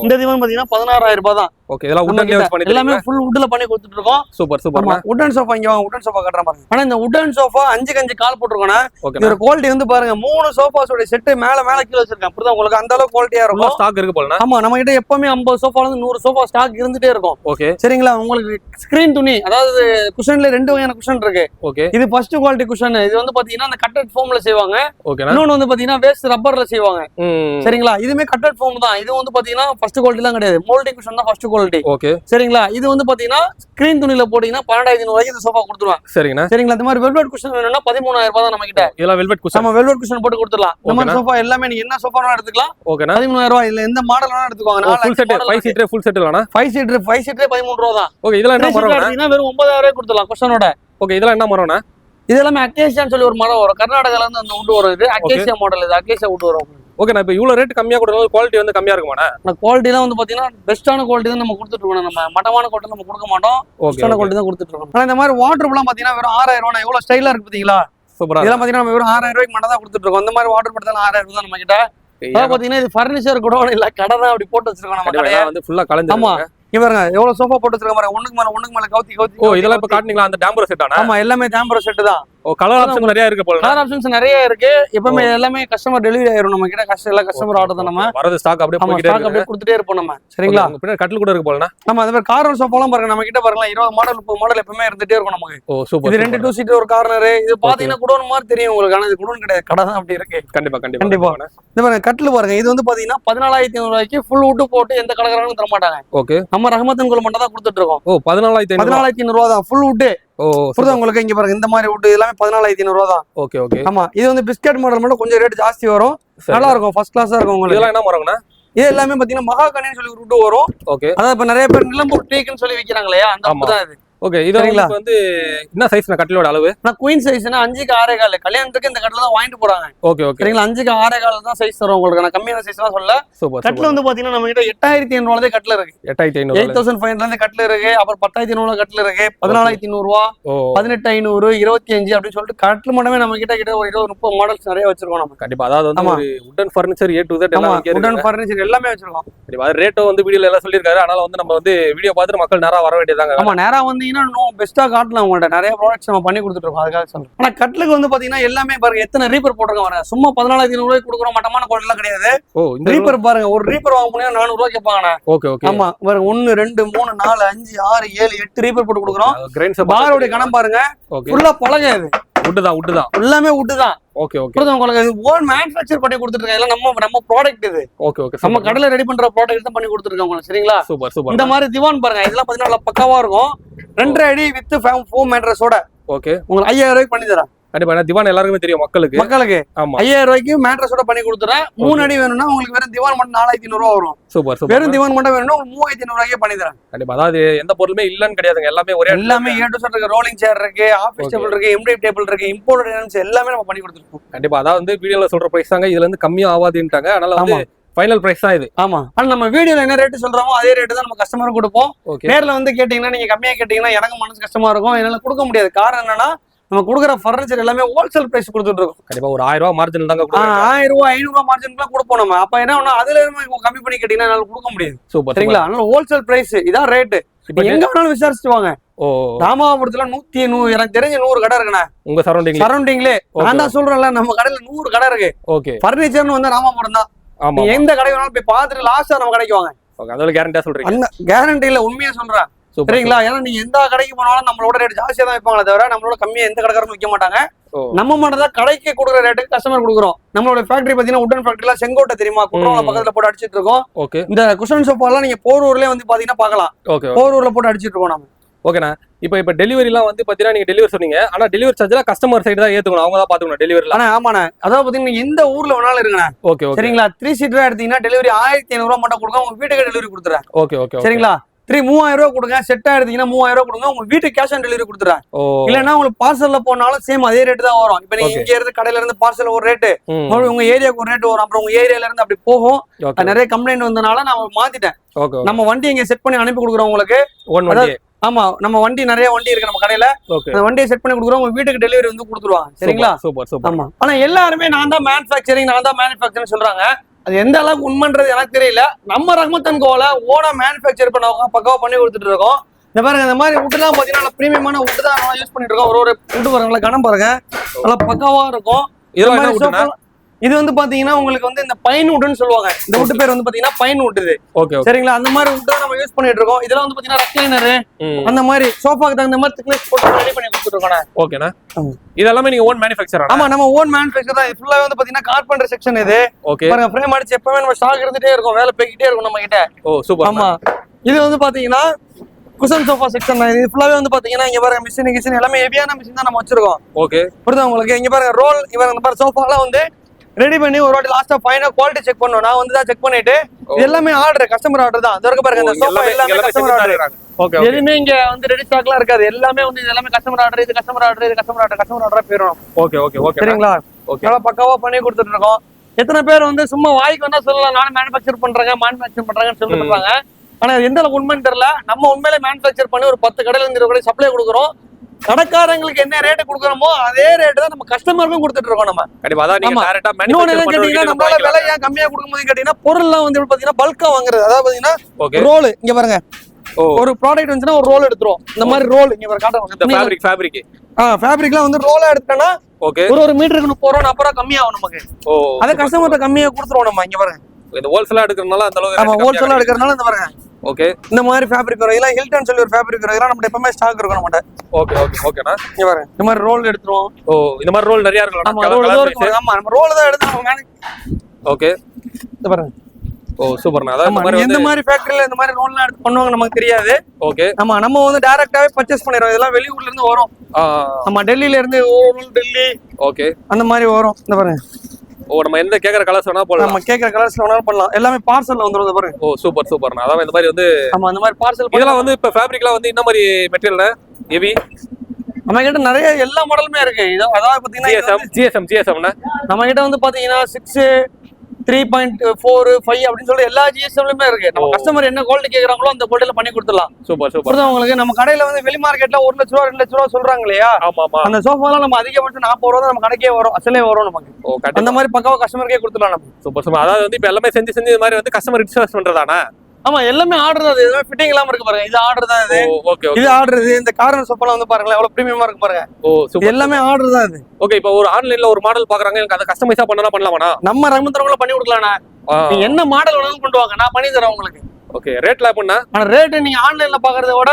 இந்த திவான் பாத்தீங்கன்னா 16000 ரூபாய் தான். ஓகே. இதெல்லாம் வுட்ல பண்ணி எல்லாமே ஃபுல் வுட்ல பண்ணி கொடுத்துட்டு இருக்கோம். சூப்பர். வுட்டன் சோஃபா இங்க வாங்க, வுட்டன் சோஃபா காட்டுறேன் பாருங்க. ஆனா இந்த வுட்டன் சோஃபா 5 கால் போட்டுருக்கோம்னா இதோட குவாலிட்டி வந்து பாருங்க, 3 சோஃபாஸோட செட் மேல கீழ வச்சிருக்கேன். அப்படிதான் உங்களுக்கு அந்த அளவுக்கு குவாலிட்டியா இருக்கும். ஸ்டாக் இருக்கு போல. ஆமா, நம்ம கிட்ட எப்பவுமே 50 சோஃபால இருந்து 100 சோஃபா ஸ்டாக் இருந்துட்டே இருக்கும். ஓகே. சரிங்களா? உங்களுக்கு ஸ்கிரீன் துணி, அதாவது குஷன்ல 2 வகையான குஷன் இருக்கு. ஓகே. இது ஃபர்ஸ்ட் குவாலிட்டி குஷன். இது வந்து பாத்தீங்கன்னா அந்த கட்டட் ஃபோம்ல செய்வாங்க. ஓகே. இன்னொன்னு வந்து பாத்தீங்கன்னா வேஸ்ட் ரப்பர்ல செய்வாங்க. சரிங்களா? இதுமே கட்டட் ஃபோம் தான். இது வந்து பாத்தீங்கன்னா ஃபர்ஸ்ட் குவாலிட்டி தான் கிடையாது, மோல்டிங் குஷன் தான் ஃபர்ஸ்ட் குவாலிட்டி. ஓகே. சரிங்களா? இது வந்து பாத்தீங்கன்னா ஸ்கிரீன் துணியில போட்டீங்கன்னா 12500 ரூபாய்க்கு இந்த சோஃபா கொடுத்துருவாங்க. சரிங்களா? இந்த மாதிரி வெல்வெட் குஷன் வேணும்னா 13000 ரூபாய் தான் நம்ம கிட்ட. இதெல்லாம் வெல்வெட் குஷன். நம்ம வெல்வெட் குஷன் போட்டு கொடுத்துடலாம். இந்த மாதிரி சோஃபா எல்லாமே நீங்க என்ன சோஃபா வேணா எடுத்துக்கலாம். ஓகேனா? 13000 ரூபாய். இல்ல எந்த மாடல் வேணா எடுத்துக்கோங்க. Full set 5 seater full set இல்லனா? 5 சீட்டர் 13 ரூபாய் தான். ஓகே. இதெல்லாம் என்ன மரம்? எடுத்தீங்கன்னா வெறும் 9000 ரூபாய் கொடுத்துடலாம் குஷனோட. ஓகே. இதெல்லாம் என்ன மரம்னா? இது எல்லாமே அக்கேசியான்னு சொல்லி ஒரு மரம் வரும். கர்நாடகால இருந்து அந்த வுட் வரும். இது அக்கேசியா மாடல். இது அக்கேசியா வுட் வரும். ஓகே. நான் இப்ப இவ்வளவு ரேட் கம்மியா கொடுத்தா குவாலிட்டி வந்து கம்மியா இருக்குமாண்ணா? நான் குவாலிட்டி தான் வந்து பாத்தீங்கன்னா பெஸ்டான குவாலிட்டி தான் நம்ம கொடுத்துட்டு இருக்கோம். நம்ம மட்டமான குவாலிட்டி நம்ம கொடுக்க மாட்டோம். பெஸ்டான குவாலிட்டி தான் கொடுத்துட்டு இருக்கோம். ஆனா இந்த மாதிரி வாட்டர் எல்லாம் பாத்தீங்கன்னா வெறும் 6000 ரூபாய். எவ்வளவு ஸ்டைலா இருக்கு பாத்தீங்களா? சூப்பரா. இதெல்லாம் பாத்தீங்கன்னா நம்ம வெறும் 6000 ரூபாய்க்கு மட்டும் தான் கொடுத்துட்டு இருக்கோம். இந்த மாதிரி வாட்டர் பாட்டில் 6000 ரூபாய் தான் நம்ம கிட்ட. அதான் பாத்தீங்கன்னா இது ஃபர்னிச்சர் கூட இல்ல, கடை தான் அப்படி போட்டு வச்சிருக்கோம் நம்ம கடையை. வந்து ஃபுல்லா கலந்து. ஆமா, இங்க பாருங்க எவ்வளவு சோஃபா போட்டு வச்சிருக்க பாருங்க. ஒண்ணுக்கு மேல கவுத்தி. ஓ, இதெல்லாம் இப்ப காட்டுனீங்களா அந்த டேம்பர் செட் ஆனா? ஆமா, எல்லாமே டேம்பர் செட் தான். ஓ, கலர் ஆப்ஷன் நிறைய இருக்கு போல. கலர் ஆப்ஷன்ஸ் நிறைய இருக்கு. எப்பவுமே எல்லாமே கஸ்டமர் டெலிவரி ஆயிரும் நம்ம கிட்ட. கஸ்டமர் ஆர்டர் தான். நம்ம வரது ஸ்டாக் அப்படியே அப்படியே கொடுத்துட்டே இருப்போம் நம்ம. சரிங்களா? பின்னாடி கட்டில் கூட இருக்கு போலனா. ஆமா, அந்த மாதிரி கார்னர் சோஃபாலாம் பாருங்க நம்ம கிட்ட பாருங்க. 20 மாடல் 30 மாடல் எப்பவுமே இருந்துட்டே இருக்கும் நமக்கு. ஓ, சூப்பர். இது 2 2 சீட் ஒரு கார்னர். இது பாத்தீங்கன்னா குடோன் மாதிரி தெரியும் உங்களுக்கு. ஆனா இது குடோன் கிடையாது, கடை தான் அப்படி இருக்கு. கண்டிப்பா. இந்த பாருங்க கட்டில் பாருங்க. இது வந்து பாத்தீங்கன்னா 14500 ரூபாய்க்கு ஃபுல் வுட் போட்டு எந்த கடைக்காரங்களும் தர மாட்டாங்க. ஓகே. நம்ம ரஹமத்தன் குல மட்டும் தான் கொடுத்துட்டு இருக்கோம். ஓ, 14500 ரூபாய் தான் ஃபுல் வுட். ஓ, புரியுதா உங்களுக்கு? இங்க பாருங்க இந்த மாதிரி வுட் எல்லாமே 14500 ரூபாய் தான். ஓகே. ஆமா, இது வந்து பிஸ்கட் மாடல் மட்டும் கொஞ்சம் ரேட் ஜாஸ்தி வரும். நல்லா இருக்கும், ஃபர்ஸ்ட் கிளாஸா இருக்கும் உங்களுக்கு. இதெல்லாம் என்ன மரம்னா? இது எல்லாமே பாத்தீங்கன்னா மகாகனின்னு சொல்லி வுட் வரும். ஓகே. அதான் இப்ப நிறைய பேர் நிலம்பூர் டீக்குன்னு சொல்லி விக்கிறாங்க இல்லையா, அந்த வுட் தான் இது. ஓகே. இது வந்து என்ன சைஸ் கட்டிலோட அளவு? நான் குயின் சைஸ்னா 5க்கு 6.25. கல்யாணத்துக்கு இந்த கட்டில தான் வாங்கிட்டு போறாங்க. ஓகே. சரிங்களா? 5க்கு 6.25 தான் சைஸ் தரும் உங்களுக்கு. நான் கம்மியான சைஸ்லாம் சொல்ல. கட்டில வந்து பாத்தீங்கன்னா நம்ம கிட்ட 8500 ரூபாய் கட்டில இருக்கு. 8500 கட்டில இருக்கு. அப்புறம் 10500 கட்டில இருக்கு. 14500 ரூபாய், 18500, 25 அப்படின்னு சொல்லிட்டு கட்டில மட்டுமே நம்ம கிட்ட ஒரு 20-30 மாடல்ஸ் நிறைய வச்சிருக்கோம் நம்ம. கண்டிப்பா. அதாவது வந்து வுடன் ஃபர்னிச்சர் A to Z எல்லாம் இங்க இருக்கு. வுடன் ஃபர்னிச்சர் எல்லாமே வச்சிருக்கோம். கண்டிப்பா. அது ரேட்டோ வந்து வீடியோல எல்லாம் சொல்லிருக்காரு. அதனால வந்து நம்ம வந்து வீடியோ பார்த்துட்டு மக்கள் நேரா வர வேண்டியதாங்க. ஆமா, நேரா வந்து பெஸ்டா காட்டலாம். உங்கள்ட்ட நிறைய ப்ராடக்ட்ஸ் நம்ம பண்ணி கொடுத்துட்டு இருக்கோம். அதுக்காக சொல்றேன். ஆனா கட்லுக்கு வந்து பாத்தீங்கன்னா எல்லாமே பாருங்க எத்தனை ரீப்பர் போட்டுருக்க பாருங்க. சும்மா 14500 ரூபாய்க்கு கொடுக்குறோம். மட்டமான குவாலிட்டி எல்லாம் கிடையாது. ரீப்பர் பாருங்க, ஒரு ரீப்பர் வாங்க போனா 400 ரூபாய் கேட்பாங்க. ஓகே. ஆமா, பாருங்க 1 2 3 4 5 6 7 8 ரீப்பர் போட்டு கொடுக்குறோம். பாரோட கணம் பாருங்க, ஃபுல்லா பழக. இது வுட் தான் எல்லாமே வுட் தான். ஓகே. உங்களுக்கு ஓன் மேனுஃபேக்சர் பண்ணி கொடுத்துட்டு இருக்காங்க. நம்ம ப்ராடக்ட் இது. ஓகே. நம்ம கடையில ரெடி பண்ற ப்ராடக்ட் தான் பண்ணி கொடுத்துருக்காங்க உங்களுக்கு. சரிங்களா? சூப்பர். இந்த மாதிரி திவான் பாருங்க, இதெல்லாம் பாத்தீங்கன்னா பக்காவா இருக்கும். 2.5 அடி வித் ஃபோம் மேட்ரஸோட. ஓகே. உங்களுக்கு 5000 ரூபாய்க்கு பண்ணி தரேன். கண்டிப்பா. திவான் எல்லாருக்குமே தெரியும் மக்களுக்கு. ஆமா, 5000 ரூபாய்க்கு மேட்ரஸோட பண்ணி கொடுத்துறேன். 3 அடி வேணும்னா உங்களுக்கு வெறும் திவான் மட்டும் 4500 ரூபாய் வரும். சூப்பர். வெறும் திவான் மட்டும் வேணும்னா 3500 ரூபாய்க்கு பண்ணி தரேன். கண்டிப்பா. அதாவது எந்த பொருளுமே இல்லன்னு கிடையாதுங்க. எல்லாமே ஒரே எல்லாமே A to Z இருக்கு. ரோலிங் சேர் இருக்கு, ஆபீஸ் டேபிள் இருக்கு, எம்டி டேபிள் இருக்கு, இம்போர்ட்டட் ஐட்டம்ஸ் எல்லாமே நம்ம பண்ணி கொடுத்துருக்கோம். கண்டிப்பா. அதாவது வந்து வீடியோல சொல்ற பிரைஸ் தாங்க இதுல இருந்து கம்மியா ஆகாதுன்ட்டாங்க. அதனால வந்து ஃபைனல் பிரைஸ் தான் இது. ஆமா, ஆனா நம்ம வீடியோல என்ன ரேட் சொல்றோமோ அதே ரேட் தான் நம்ம கஸ்டமருக்கு கொடுப்போம். நேர்ல வந்து கேட்டீங்கன்னா, நீங்க கம்மியா கேட்டீங்கன்னா எனக்கு மனசு கஷ்டமா இருக்கும். என்னால கொடுக்க முடியாது. காரணம் என்னன்னா நம்ம கொடுக்குற ஃபர்னிச்சர் எல்லாமே ஹோல்சேல் பிரைஸ் கொடுத்துட்டு இருக்கோம். கண்டிப்பா ஒரு 1000 ரூபாய் மார்ஜின் தாங்க 1000 ரூபாய் 500 ரூபாய் மார்ஜின்லாம் கொடுப்போம் நம்ம. அப்ப என்ன ஒண்ணு அதுல இருந்து கம்மி பண்ணி கேட்டீங்கன்னா என்னால கொடுக்க முடியாது. சூப்பர் சரிங்களா? அதனால ஹோல்சேல் பிரைஸ் இதான் ரேட். இப்ப எங்க வேணாலும் விசாரிச்சுட்டு வாங்க. ராமாபுரத்துல 100 எனக்கு தெரிஞ்ச 100 கடை இருக்குண்ணா. உங்க சரௌண்டிங்லே நான் தான் சொல்றேன்ல, நம்ம கடையில 100 கடை இருக்கு. ஓகே, பர்னிச்சர்னு வந்து ராமாபுரம் தான். எந்த கடை வேணாலும் போய் பார்த்துட்டு லாஸ்டா நம்ம கடைக்கு வாங்க. அதனால கேரண்டியா சொல்றீங்க? அந்த கேரண்டி இல்ல, உண்மையா சொல்றேன். சரிங்களா? ஏன்னா நீங்க எந்த கடைக்கு போனாலும் நம்மளோட ரேட் ஜாஸ்தியா தான் வைப்பாங்களே தவிர நம்மளோட கம்மியா எந்த கடைக்காரரும் விற்க மாட்டாங்க. நம்ம மட்டும் தான் கடைக்கு கொடுக்குற ரேட்டுக்கு கஸ்டமர் கொடுக்குறோம். நம்மளோட ஃபேக்டரி பாத்தீங்கன்னா உடன் ஃபேக்டரிலாம் செங்கோட்டை தெரியுமா, குற்றாலம் பக்கத்துல போட்டு அடிச்சிட்டு இருக்கோம். இந்த குஷன் சோஃபா எல்லாம் நீங்க போரூர்லயே வந்து பாத்தீங்கன்னா பாக்கலாம். போரூர்ல போட்டு அடிச்சிட்டு இருக்கோம் நம்ம. ஓகேண்ணா. இப்ப டெலிவரி எல்லாம் வந்து பாத்தீங்கன்னா நீங்க டெலிவரி சொன்னீங்க, ஆனா டெலிவரி சார்ஜ்ல கஸ்டமர் சைடு தான் ஏத்துக்கணும், அவங்க தான் பாத்துக்கணும் டெலிவரி. ஆமாண்ணா, அதாவது பாத்தீங்கன்னா எந்த ஊர்ல வேணாலும் இருக்குண்ணா. ஓகே, சரிங்களா? 3 சீட்டரா எடுத்தீங்கன்னா டெலிவரி 1500 ரூபாய் மட்டும் கொடுங்க, உங்க வீட்டுக்கு டெலிவரி கொடுத்துறேன். ஓகே, சரிங்களா? 3000 ரூபாய் கொடுங்க, செட்டா எடுத்தீங்கன்னா 3000 ரூபாய் கொடுங்க, உங்க வீட்டுக்கு கேஷ் ஆன் டெலிவரி கொடுத்துறேன். இல்லன்னா உங்களுக்கு பார்சல்ல போனாலும் சேம் அதே ரேட் தான் வரும். இப்ப நீங்க இங்க இருந்து கடையில இருந்து பார்சல் ஒரு ரேட்டு, உங்க ஏரியாவுக்கு ஒரு ரேட் வரும். அப்புறம் உங்க ஏரியால இருந்து அப்படி போகும். நிறைய கம்ப்ளைண்ட் வந்தனால நான் மாத்திட்டேன். நம்ம வண்டி இங்க செட் பண்ணி அனுப்பி கொடுக்குறோம் உங்களுக்கு. ஆமா, நம்ம வண்டி நிறைய வண்டி இருக்கு நம்ம கடையில. அந்த வண்டியை செட் பண்ணி கொடுக்குறோம், உங்க வீட்டுக்கு டெலிவரி வந்து கொடுத்துருவாங்க. சரிங்களா? சூப்பர். ஆமா, ஆனா எல்லாருமே நான் தான் மேனுஃபேக்சரிங் சொல்றாங்க. அது எந்த அளவுக்கு உண்மைன்றது எனக்கு தெரியல. நம்ம ரஹ்மத் அண்ட் கோல ஓனா மேனுஃபேக்சர் பண்ண பக்காவா பண்ணி கொடுத்துட்டு இருக்கோம். இந்த பாருங்க, இந்த மாதிரி வுட் எல்லாம் பாத்தீங்கன்னா பிரீமியமான வுட் தான் நம்ம யூஸ் பண்ணிட்டு இருக்கோம். ஒரு வுட் பாருங்களா, கணம் பாருங்க, நல்லா பக்காவா இருக்கும். இது வந்து பாத்தீங்கன்னா உங்களுக்கு வந்து இந்த பைன் வுட்னு சொல்லுவாங்க. இந்த வுட் பேர் வந்து பாத்தீங்கன்னா பைன் வுட். இது சரிங்களா? அந்த மாதிரி வுட் நம்ம யூஸ் பண்ணிட்டு இருக்கோம். இதெல்லாம் வந்து பாத்தீங்கன்னா ரெக்லைனர் அந்த மாதிரி சோஃபாக்கு தகுந்த மாதிரி திக்னஸ் போட்டு ரெடி பண்ணி கொடுத்துட்டு இருக்கோம். ஓகேண்ணா. இதெல்லாம் நீங்க ஓன் மேனுஃபேக்சர்? ஆமா, நம்ம ஓன் மேனுஃபேக்சர் தான். ஃபுல்லா வந்து பாத்தீங்கன்னா கார்பெண்டர் செக்ஷன் இது. பாருங்க, ஃப்ரேம் அடிச்சு எப்பவுமே நம்ம ஸ்டாக் இருந்துட்டே இருக்கும், வேலை போய்கிட்டே இருக்கும் நம்ம கிட்ட. சூப்பர். ஆமா, இது வந்து பாத்தீங்கன்னா குஷன் சோஃபா செக்ஷன். இது ஃபுல்லாவே வந்து பாத்தீங்கன்னா இங்க பாருங்க மிஷின் எல்லாமே ஹெவியான மிஷின் தான் நம்ம வச்சிருக்கோம். புரியுதா உங்களுக்கு? இங்க பாருங்க ரோல், இவங்க இந்த மாதிரி சோஃபா எல்லாம் வந்து ரெடி பண்ணி ஒரு வாட்டி லாஸ்டா ஃபைனலா குவாலிட்டி செக் பண்ணுவோம். நான் வந்து தான் செக் பண்ணிட்டு இது எல்லாமே ஆர்டர், கஸ்டமர் ஆர்டர் தான். இதற்கு பாருங்க, இந்த சோஃபா எல்லாமே கஸ்டமர் ஆர்டர். எதுவுமே இங்க வந்து ரெடி ஸ்டாக்லாம் இருக்காது. எல்லாமே வந்து இது எல்லாமே கஸ்டமர் ஆர்டர். இது கஸ்டமர் ஆர்டர், இது கஸ்டமர் ஆர்டரா போயிடும். ஓகே. சரிங்களா? நல்லா பக்காவா பண்ணி கொடுத்துட்டு இருக்கோம். எத்தனை பேர் வந்து சும்மா வாய்க்கு வந்தா சொல்லலாம் நானும் மேனுஃபேக்சர் பண்றாங்கன்னு சொல்லிட்டு இருப்பாங்க. ஆனா எந்த அளவுக்கு உண்மைன்னு தெரியல. நம்ம உண்மையிலே மேனுஃபேக்சர் பண்ணி ஒரு 10 கடையில இருந்து 20 கடை சப்ளை கொடுக்குறோம். கடைக்காரங்களுக்கு என்ன ரேட்டு கொடுக்குறோமோ அதே ரேட்டு தான் நம்ம கஸ்டமருக்கும் கொடுத்துட்டு இருக்கோம். நம்ம நம்மளால விலை ஏன் கம்மியா கொடுக்கும்போது கேட்டீங்கன்னா பொருள்லாம் வந்து பாத்தீங்கன்னா பல்கா வாங்குறது. அதாவது பாத்தீங்கன்னா ரோல் இங்க பாருங்க, ஒரு ப்ராடக்ட் வந்துச்சுன்னா ஒரு ரோல் எடுத்துரும். இந்த மாதிரி ரோல் இங்க காட்டுறோம். ஃபேப்ரிக்லாம் வந்து ரோலா எடுத்தோம்னா ஒரு மீட்டருக்கு 30 ரூபா 40 ரூபா கம்மியாகும் நமக்கு. அதை கஸ்டமர்கிட்ட கம்மியா கொடுத்துருவோம் நம்ம. இங்க பாருங்க, இந்த ஹோல்சேலா எடுக்கிறதுனால அந்த அளவுக்கு. ஆமா, ஹோல்சேலா எடுக்கிறதுனால இந்த பாருங்க. ஓகே, இந்த மாதிரி ஃபேப்ரிக் வரும். இதெல்லாம் ஹில்டன் சொல்லி ஒரு ஃபேப்ரிக் வரும். இதெல்லாம் நம்ம எப்பவுமே ஸ்டாக் இருக்கும் நம்மட்ட. ஓகேண்ணா. இங்க பாருங்க, இந்த மாதிரி ரோல் எடுத்துருவோம். இந்த மாதிரி ரோல் நிறைய இருக்கு. ஆமா, நம்ம ரோல் தான் எடுத்து நம்ம ஓகே, இந்த பாருங்க. சூப்பர்ண்ணா. அதாவது இந்த மாதிரி ஃபேக்டரியில இந்த மாதிரி ரோல்லாம் எடுத்து பண்ணுவாங்க நமக்கு தெரியாது. ஓகே, நம்ம வந்து டைரக்டாவே பர்ச்சேஸ் பண்ணிடுறோம். இதெல்லாம் வெளியூர்ல இருந்து வரும். நம்ம டெல்லியில இருந்து டெல்லி ஓகே அந்த மாதிரி வரும். இந்த பாருங்க, நம்ம எந்த கேக்குற கலர்ஸ் வேணா போடலாம். நம்ம கேக்குற கலர்ஸ்ல வேணாலும் பண்ணலாம். எல்லாமே பார்சல்ல வந்துரும் பாருங்க. சூப்பர்ண்ணா. அதான் இந்த மாதிரி வந்து ஆமா, அந்த மாதிரி பார்சல். இதெல்லாம் வந்து இப்ப ஃபேப்ரிக்லாம் வந்து என்ன மாதிரி மெட்டீரியல்னா ஹெவி? நம்ம கிட்ட நிறைய எல்லா மாடலுமே இருக்கு. அதாவது பாத்தீங்கன்னா GSM நம்ம கிட்ட வந்து பாத்தீங்கன்னா 6, 3.4, 5 அப்படின்னு சொல்லி எல்லா GSMலயுமே இருக்கு. நம்ம கஸ்டமர் என்ன குவாலிட்டி கேக்குறாங்களோ அந்த குவாலிட்டில பண்ணி கொடுத்துடலாம். சூப்பர். உங்களுக்கு நம்ம கடையில வந்து வெளி மார்க்கெட்ல 1 லட்ச ரூபா 2 லட்ச ரூபா சொல்றாங்க இல்லையா? அந்த சோஃபாலாம் நம்ம அதிகபட்சம் 40 ரூபா நம்ம கடைக்கே வரும், அசலே வரும் நமக்கு. அந்த மாதிரி பக்காவா கஸ்டமருக்கே கொடுத்துடலாம் நம்ம. சூப்பர். அதாவது வந்து இப்ப எல்லாமே செஞ்சு இந்த மாதிரி வந்து கஸ்டமர் ரிசர்வ் பண்றதானா? ஆமா, எல்லாமே ஆர்டர் தான். இது ஃபிட்டிங் இல்லாம இருக்கு பாருங்க. இது ஆர்டர் தான். இது ஆர்டர். இந்த கார்னர் சோஃபாலாம் வந்து பாருங்களேன் எவ்வளவு பிரீமியமா இருக்கு பாருங்க. எல்லாமே ஆர்டர் தான் இது. ஓகே, இப்போ ஒரு ஆன்லைன்ல ஒரு மாடல் பாக்குறாங்க, எனக்கு அதை கஸ்டமைஸா பண்ணலாமா? நம்ம ரஹ்மத் பண்ணி கொடுக்கலாம்னா. நீங்க என்ன மாடல் வேணாலும் கொண்டு வாங்க, நான் பண்ணி தரேன் உங்களுக்கு. ஓகே, ரேட்ல பண்ணா ஆனா ரேட் நீங்க ஆன்லைன்ல பாக்குறத விட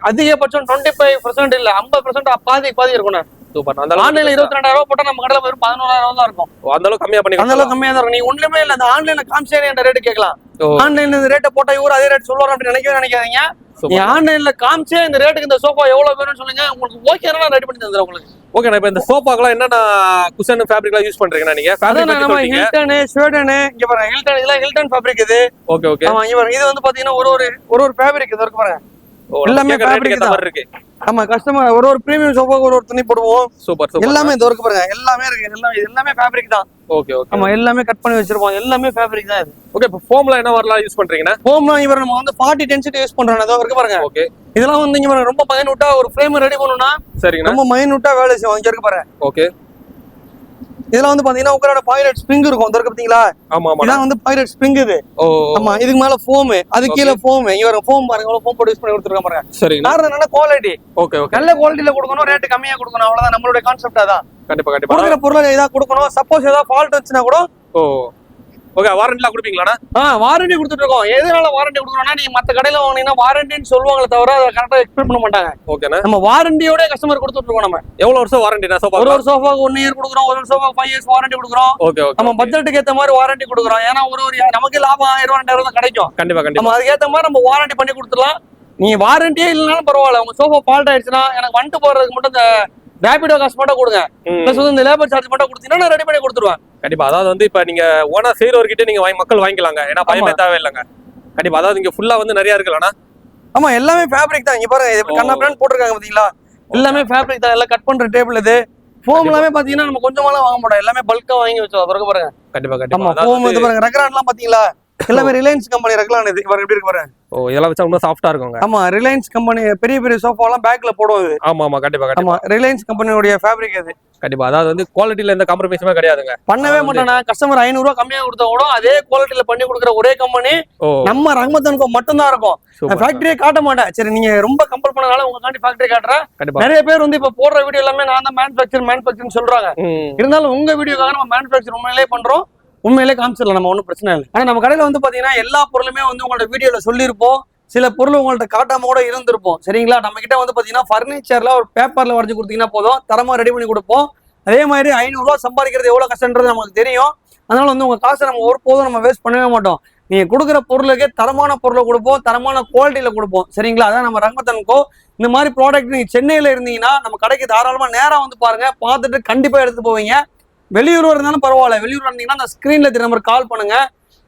அதிகபட்சம் 25% இல்ல 50% பாதி இருக்கும். சூப்பர். அந்த ஆன்லைன்ல 22,000 ரூபாய் போட்டா நம்ம கடையில வெறும் 11,000 தான் இருக்கும். அந்த அளவுக்கு கம்மியா பண்ணி அந்த அளவுக்கு கம்மியா தான் இருக்கும். நீங்க ஒண்ணுமே இல்ல, அந்த ஆன்லைன்ல காமிச்சே என்ற ரேட் கேட்கலாம். ஆன்லைன்ல இந்த ரேட்டை போட்டா இவரு அதே ரேட் சொல்லுவாரு அப்படின்னு நினைக்காதீங்க. நீ ஆன்லைன்ல காமிச்சே இந்த ரேட்டுக்கு இந்த சோஃபா எவ்வளவு வேணும்னு சொல்லுங்க, உங்களுக்கு ஓகேனா ரெடி பண்ணி தந்துறேன் உங்களுக்கு. ஓகே, நான் இப்ப இந்த சோஃபாக்குலாம் என்னென்ன குஷன் ஃபேப்ரிக்லாம் யூஸ் பண்றீங்க நீங்க? நம்ம ஹில்டன், ஸ்வீடன், இங்க பாருங்க ஹில்டன், இதெல்லாம் ஹில்டன் ஃபேப்ரிக் இது. ஓகே. ஆமா, இங்க பாருங்க, இது வந்து பாத்தீங்கன்னா ஒரு ஃபேப்ரிக் இது இருக்கு பாருங்க. எல்லாமே ஃபேப்ரிக் தான் இருக்கு. ஆமா, கஸ்டமர் ஒரு பிரீமியம் சோஃபாக்கு ஒரு துணி போடுவோம். சூப்பர். எல்லாமே இந்த ஒர்க் பாருங்க, எல்லாமே இருக்கு, எல்லாமே ஃபேப்ரிக் தான். ஓகே. ஆமா, எல்லாமே கட் பண்ணி வச்சிருப்போம், எல்லாமே ஃபேப்ரிக் தான் இது. ஓகே. இப்போ ஃபோம்ல என்ன வரலாம் யூஸ் பண்றீங்கன்னா? ஃபோம்ல இவர் நம்ம வந்து 40 டென்சிட்டி யூஸ் பண்றோம். அதோ இருக்கு பாருங்க. ஓகே. இதெல்லாம் வந்து இங்க ரொம்ப மைனூட்டா ஒரு ஃப்ரேம் ரெடி பண்ணனும்னா சரிங்க, ரொம்ப மைனூட்டா வேலை செய்வோம். இங்க இருக்கு பாருங்க. ஓகே. இதெல்லாம் வந்து பாத்தீங்கன்னா உங்களோட பைலட் ஸ்ப்ரிங் இருக்கும், அந்த இருக்கு பாத்தீங்களா? ஆமா. இதான் வந்து பைலட் ஸ்ப்ரிங் இது. ஆமா, இதுக்கு மேல ஃபோம், அது கீழ ஃபோம். இவர ஃபோம் பாருங்க, எவ்வளவு ஃபோம் போட்டு யூஸ் பண்ணி கொடுத்துருக்காங்க பாருங்க. சரிங்க. காரணம் என்னன்னா குவாலிட்டி. ஓகே. நல்ல குவாலிட்டில கொடுக்கணும், ரேட் கம்மியா கொடுக்கணும், அவ்வளவுதான் நம்மளுடைய கான்செப்ட். அதான் கண்டிப்பா. கொடுக்குற பொருளை ஏதாவது கொடுக்கணும். சப்போஸ் ஏதாவது ஃபால்ட் வந்துச்சுன்னா கூட ஓகே. வாரண்டிலாம் கொடுப்பீங்களாண்ணா? வாரண்டி கொடுத்துட்டு இருக்கோம். எதனால வாரண்டி கொடுக்குறோம்னா, நீங்க மத்த கடையில வாங்கினீங்கன்னா வாரண்டின்னு சொல்லுவாங்களே தவிர அதை கரெக்டா எக்ஸ்பிளைன் பண்ண மாட்டாங்க. ஓகேண்ணா. நம்ம வாரண்டியோட கஸ்டமர் கொடுத்துட்டு இருக்கோம். நம்ம எவ்வளவு வருஷம் வாரண்டினா சோஃபா? ஒரு சோஃபாக்கு 1 இயர் கொடுக்குறோம், ஒரு சோஃபாக்கு 5 இயர்ஸ் வாரண்டி கொடுக்குறோம். ஓகே. நம்ம பட்ஜெட்டுக்கு ஏத்த மாதிரி வாரண்டி கொடுக்குறோம். ஏன்னா நமக்கு லாபம் 1000 2000 தான் கிடைக்கும். கண்டிப்பா. நம்ம அதுக்கேத்த மாதிரி நம்ம வாரண்டி பண்ணி கொடுத்துடலாம். நீங்க வாரண்டியே இல்லைனாலும் பரவாயில்ல, உங்க சோஃபா ஃபால்ட் ஆயிடுச்சுன்னா எனக்கு வந்துட்டு போறதுக்கு மட்டும் இந்த ரேபிடோ காசு மட்டும் கொடுங்க, பிளஸ் வந்து இந்த லேபர் சார்ஜ் மட்டும் கொடுத்தீங்கன்னா நான் ரெடி பண்ணி கொடுத்துருவேன். கண்டிப்பா. அதாவது வந்து இப்ப நீங்க ஓனா செய்யறவர்கிட்ட நீங்க மக்கள் வாங்கிக்கலாங்க, ஏன்னா பயமே தேவையில்லைங்க. கண்டிப்பா. அதாவது இங்க ஃபுல்லா வந்து நிறைய இருக்குல்லண்ணா? ஆமா, எல்லாமே ஃபேப்ரிக் தான். இங்க பாருங்க, கண்ணா பிராண்ட் போட்டுருக்காங்க பாத்தீங்களா? எல்லாமே ஃபேப்ரிக் தான். எல்லாம் கட் பண்ற டேபிள் இது. ஃபோம் எல்லாமே பாத்தீங்கன்னா நம்ம கொஞ்சமாலாம் வாங்க மாட்டோம், எல்லாமே பல்கா வாங்கி வச்சோம். அதற்கு பாருங்க. கண்டிப்பா. ஃபோம் இது பாருங்க, ரெக்ரான்லாம் பாத்தீங்களா? எல்லாமே ரிலையன்ஸ் கம்பெனி ரெக்லான். இது பாருங்க எப்படி இருக்கு பாருங்க. இதெல்லாம் வச்சா இன்னும் சாஃப்ட்டா இருக்குங்க. ஆமா, ரிலையன்ஸ் கம்பெனி பெரிய சோஃபா எல்லாம் பேக்ல போடுவோம் இது. ஆமா. கண்டிப்பா. ஆமா, ரிலையன்ஸ் கம்பெனியோட ஃபேப்ரிக் இது. கண்டிப்பா. அதாவது வந்து குவாலிட்டில எந்த காம்ப்ரமைஸுமே கிடையாதுங்க. பண்ணவே மாட்டானா, கஸ்டமர் 500 ரூபாய் கம்மியா கொடுத்தா கூட அதே குவாலிட்டில பண்ணி கொடுக்குற ஒரே கம்பெனி நம்ம ரஹ்மத்&கோ மட்டும் தான் இருக்கும். ஃபேக்டரியே காட்ட மாட்டேன். சரி, நீங்க ரொம்ப கம்பல் பண்ணனால உங்களுக்காண்டி ஃபேக்டரி காட்டுறேன். நிறைய பேர் வந்து இப்ப போடுற வீடியோ எல்லாமே நான் தான் மேனுஃபேக்சர் சொல்றாங்க. இருந்தாலும் உங்க வீடியோக்காக நம்ம மேனுஃபேக்சர் உண்மையிலே பண்றோம், உண்மையிலே காமிச்சிடலாம், நம்ம ஒன்றும் பிரச்சனை இல்லை. ஆனா நம்ம கடையில வந்து பாத்தீங்கன்னா எல்லா பொருளுமே வந்து உங்களோட வீடியோல சொல்லியிருப்போம். சில பொருள் உங்கள்ட்ட காட்டாம கூட இருந்திருப்போம். சரிங்களா? நம்ம கிட்ட வந்து பாத்தீங்கன்னா ஃபர்னிச்சர்ல ஒரு பேப்பர்ல வரைஞ்சு கொடுத்தீங்கன்னா போதும், தரமா ரெடி பண்ணி கொடுப்போம். அதே மாதிரி 500 ரூபாய் சம்பாதிக்கிறது எவ்வளவு கஷ்டன்றது நமக்கு தெரியும். அதனால வந்து உங்க காசை நம்ம ஒருபோதும் நம்ம வேஸ்ட் பண்ணவே மாட்டோம். நீங்க கொடுக்குற பொருளுக்கே தரமான பொருளை கொடுப்போம், தரமான குவாலிட்டியில கொடுப்போம். சரிங்களா? அதான் நம்ம ரஹ்மத்&கோ. இந்த மாதிரி ப்ராடக்ட் நீங்க சென்னையில இருந்தீங்கன்னா நம்ம கடைக்கு தாராளமா நேரா வந்து பாருங்க, பார்த்துட்டு கண்டிப்பா எடுத்துட்டு போவீங்க. வெளியூர் இருந்தாலும் பரவாயில்ல, வெளியூர் இருந்தீங்கன்னா அந்த ஸ்கிரீன்ல தெரிய நம்பர் கால் பண்ணுங்க.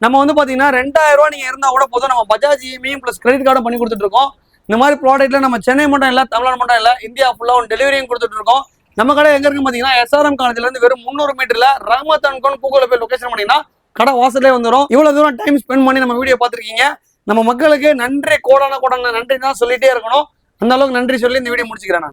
நம்ம வந்து பாத்தீங்கன்னா 2000 ரூபாய் நீங்க இருந்தா கூட போதும், நம்ம பஜாஜ் இஎம்ஐ பிளஸ் கிரெடிட் கார்டும் பண்ணி கொடுத்துட்டு இருக்கோம். இந்த மாதிரி ப்ராடக்ட்ல நம்ம சென்னை மட்டும் இல்ல, தமிழ்நாடு மட்டும் இல்ல, இந்தியா ஃபுல்லா டெலிவரியும் கொடுத்துட்டு இருக்கோம். நம்ம கடை எங்க இருக்கு பாத்தீங்கன்னா SRM காலேஜ்ல இருந்து வெறும் 300 மீட்டர்ல ரஹ்மத்&கோன்னு கூகுள்ல போய் லொகேஷன் பண்ணீங்கன்னா கடை வாசலே வந்துடும். இவ்வளவு தூரம் டைம் ஸ்பெண்ட் பண்ணி நம்ம வீடியோ பார்த்திருக்கீங்க. நம்ம மக்களுக்கு நன்றி, கோடான நன்றி தான் சொல்லிட்டே இருக்கணும். அந்த அளவுக்கு நன்றி சொல்லி இந்த வீடியோ முடிச்சுக்கிறேன்.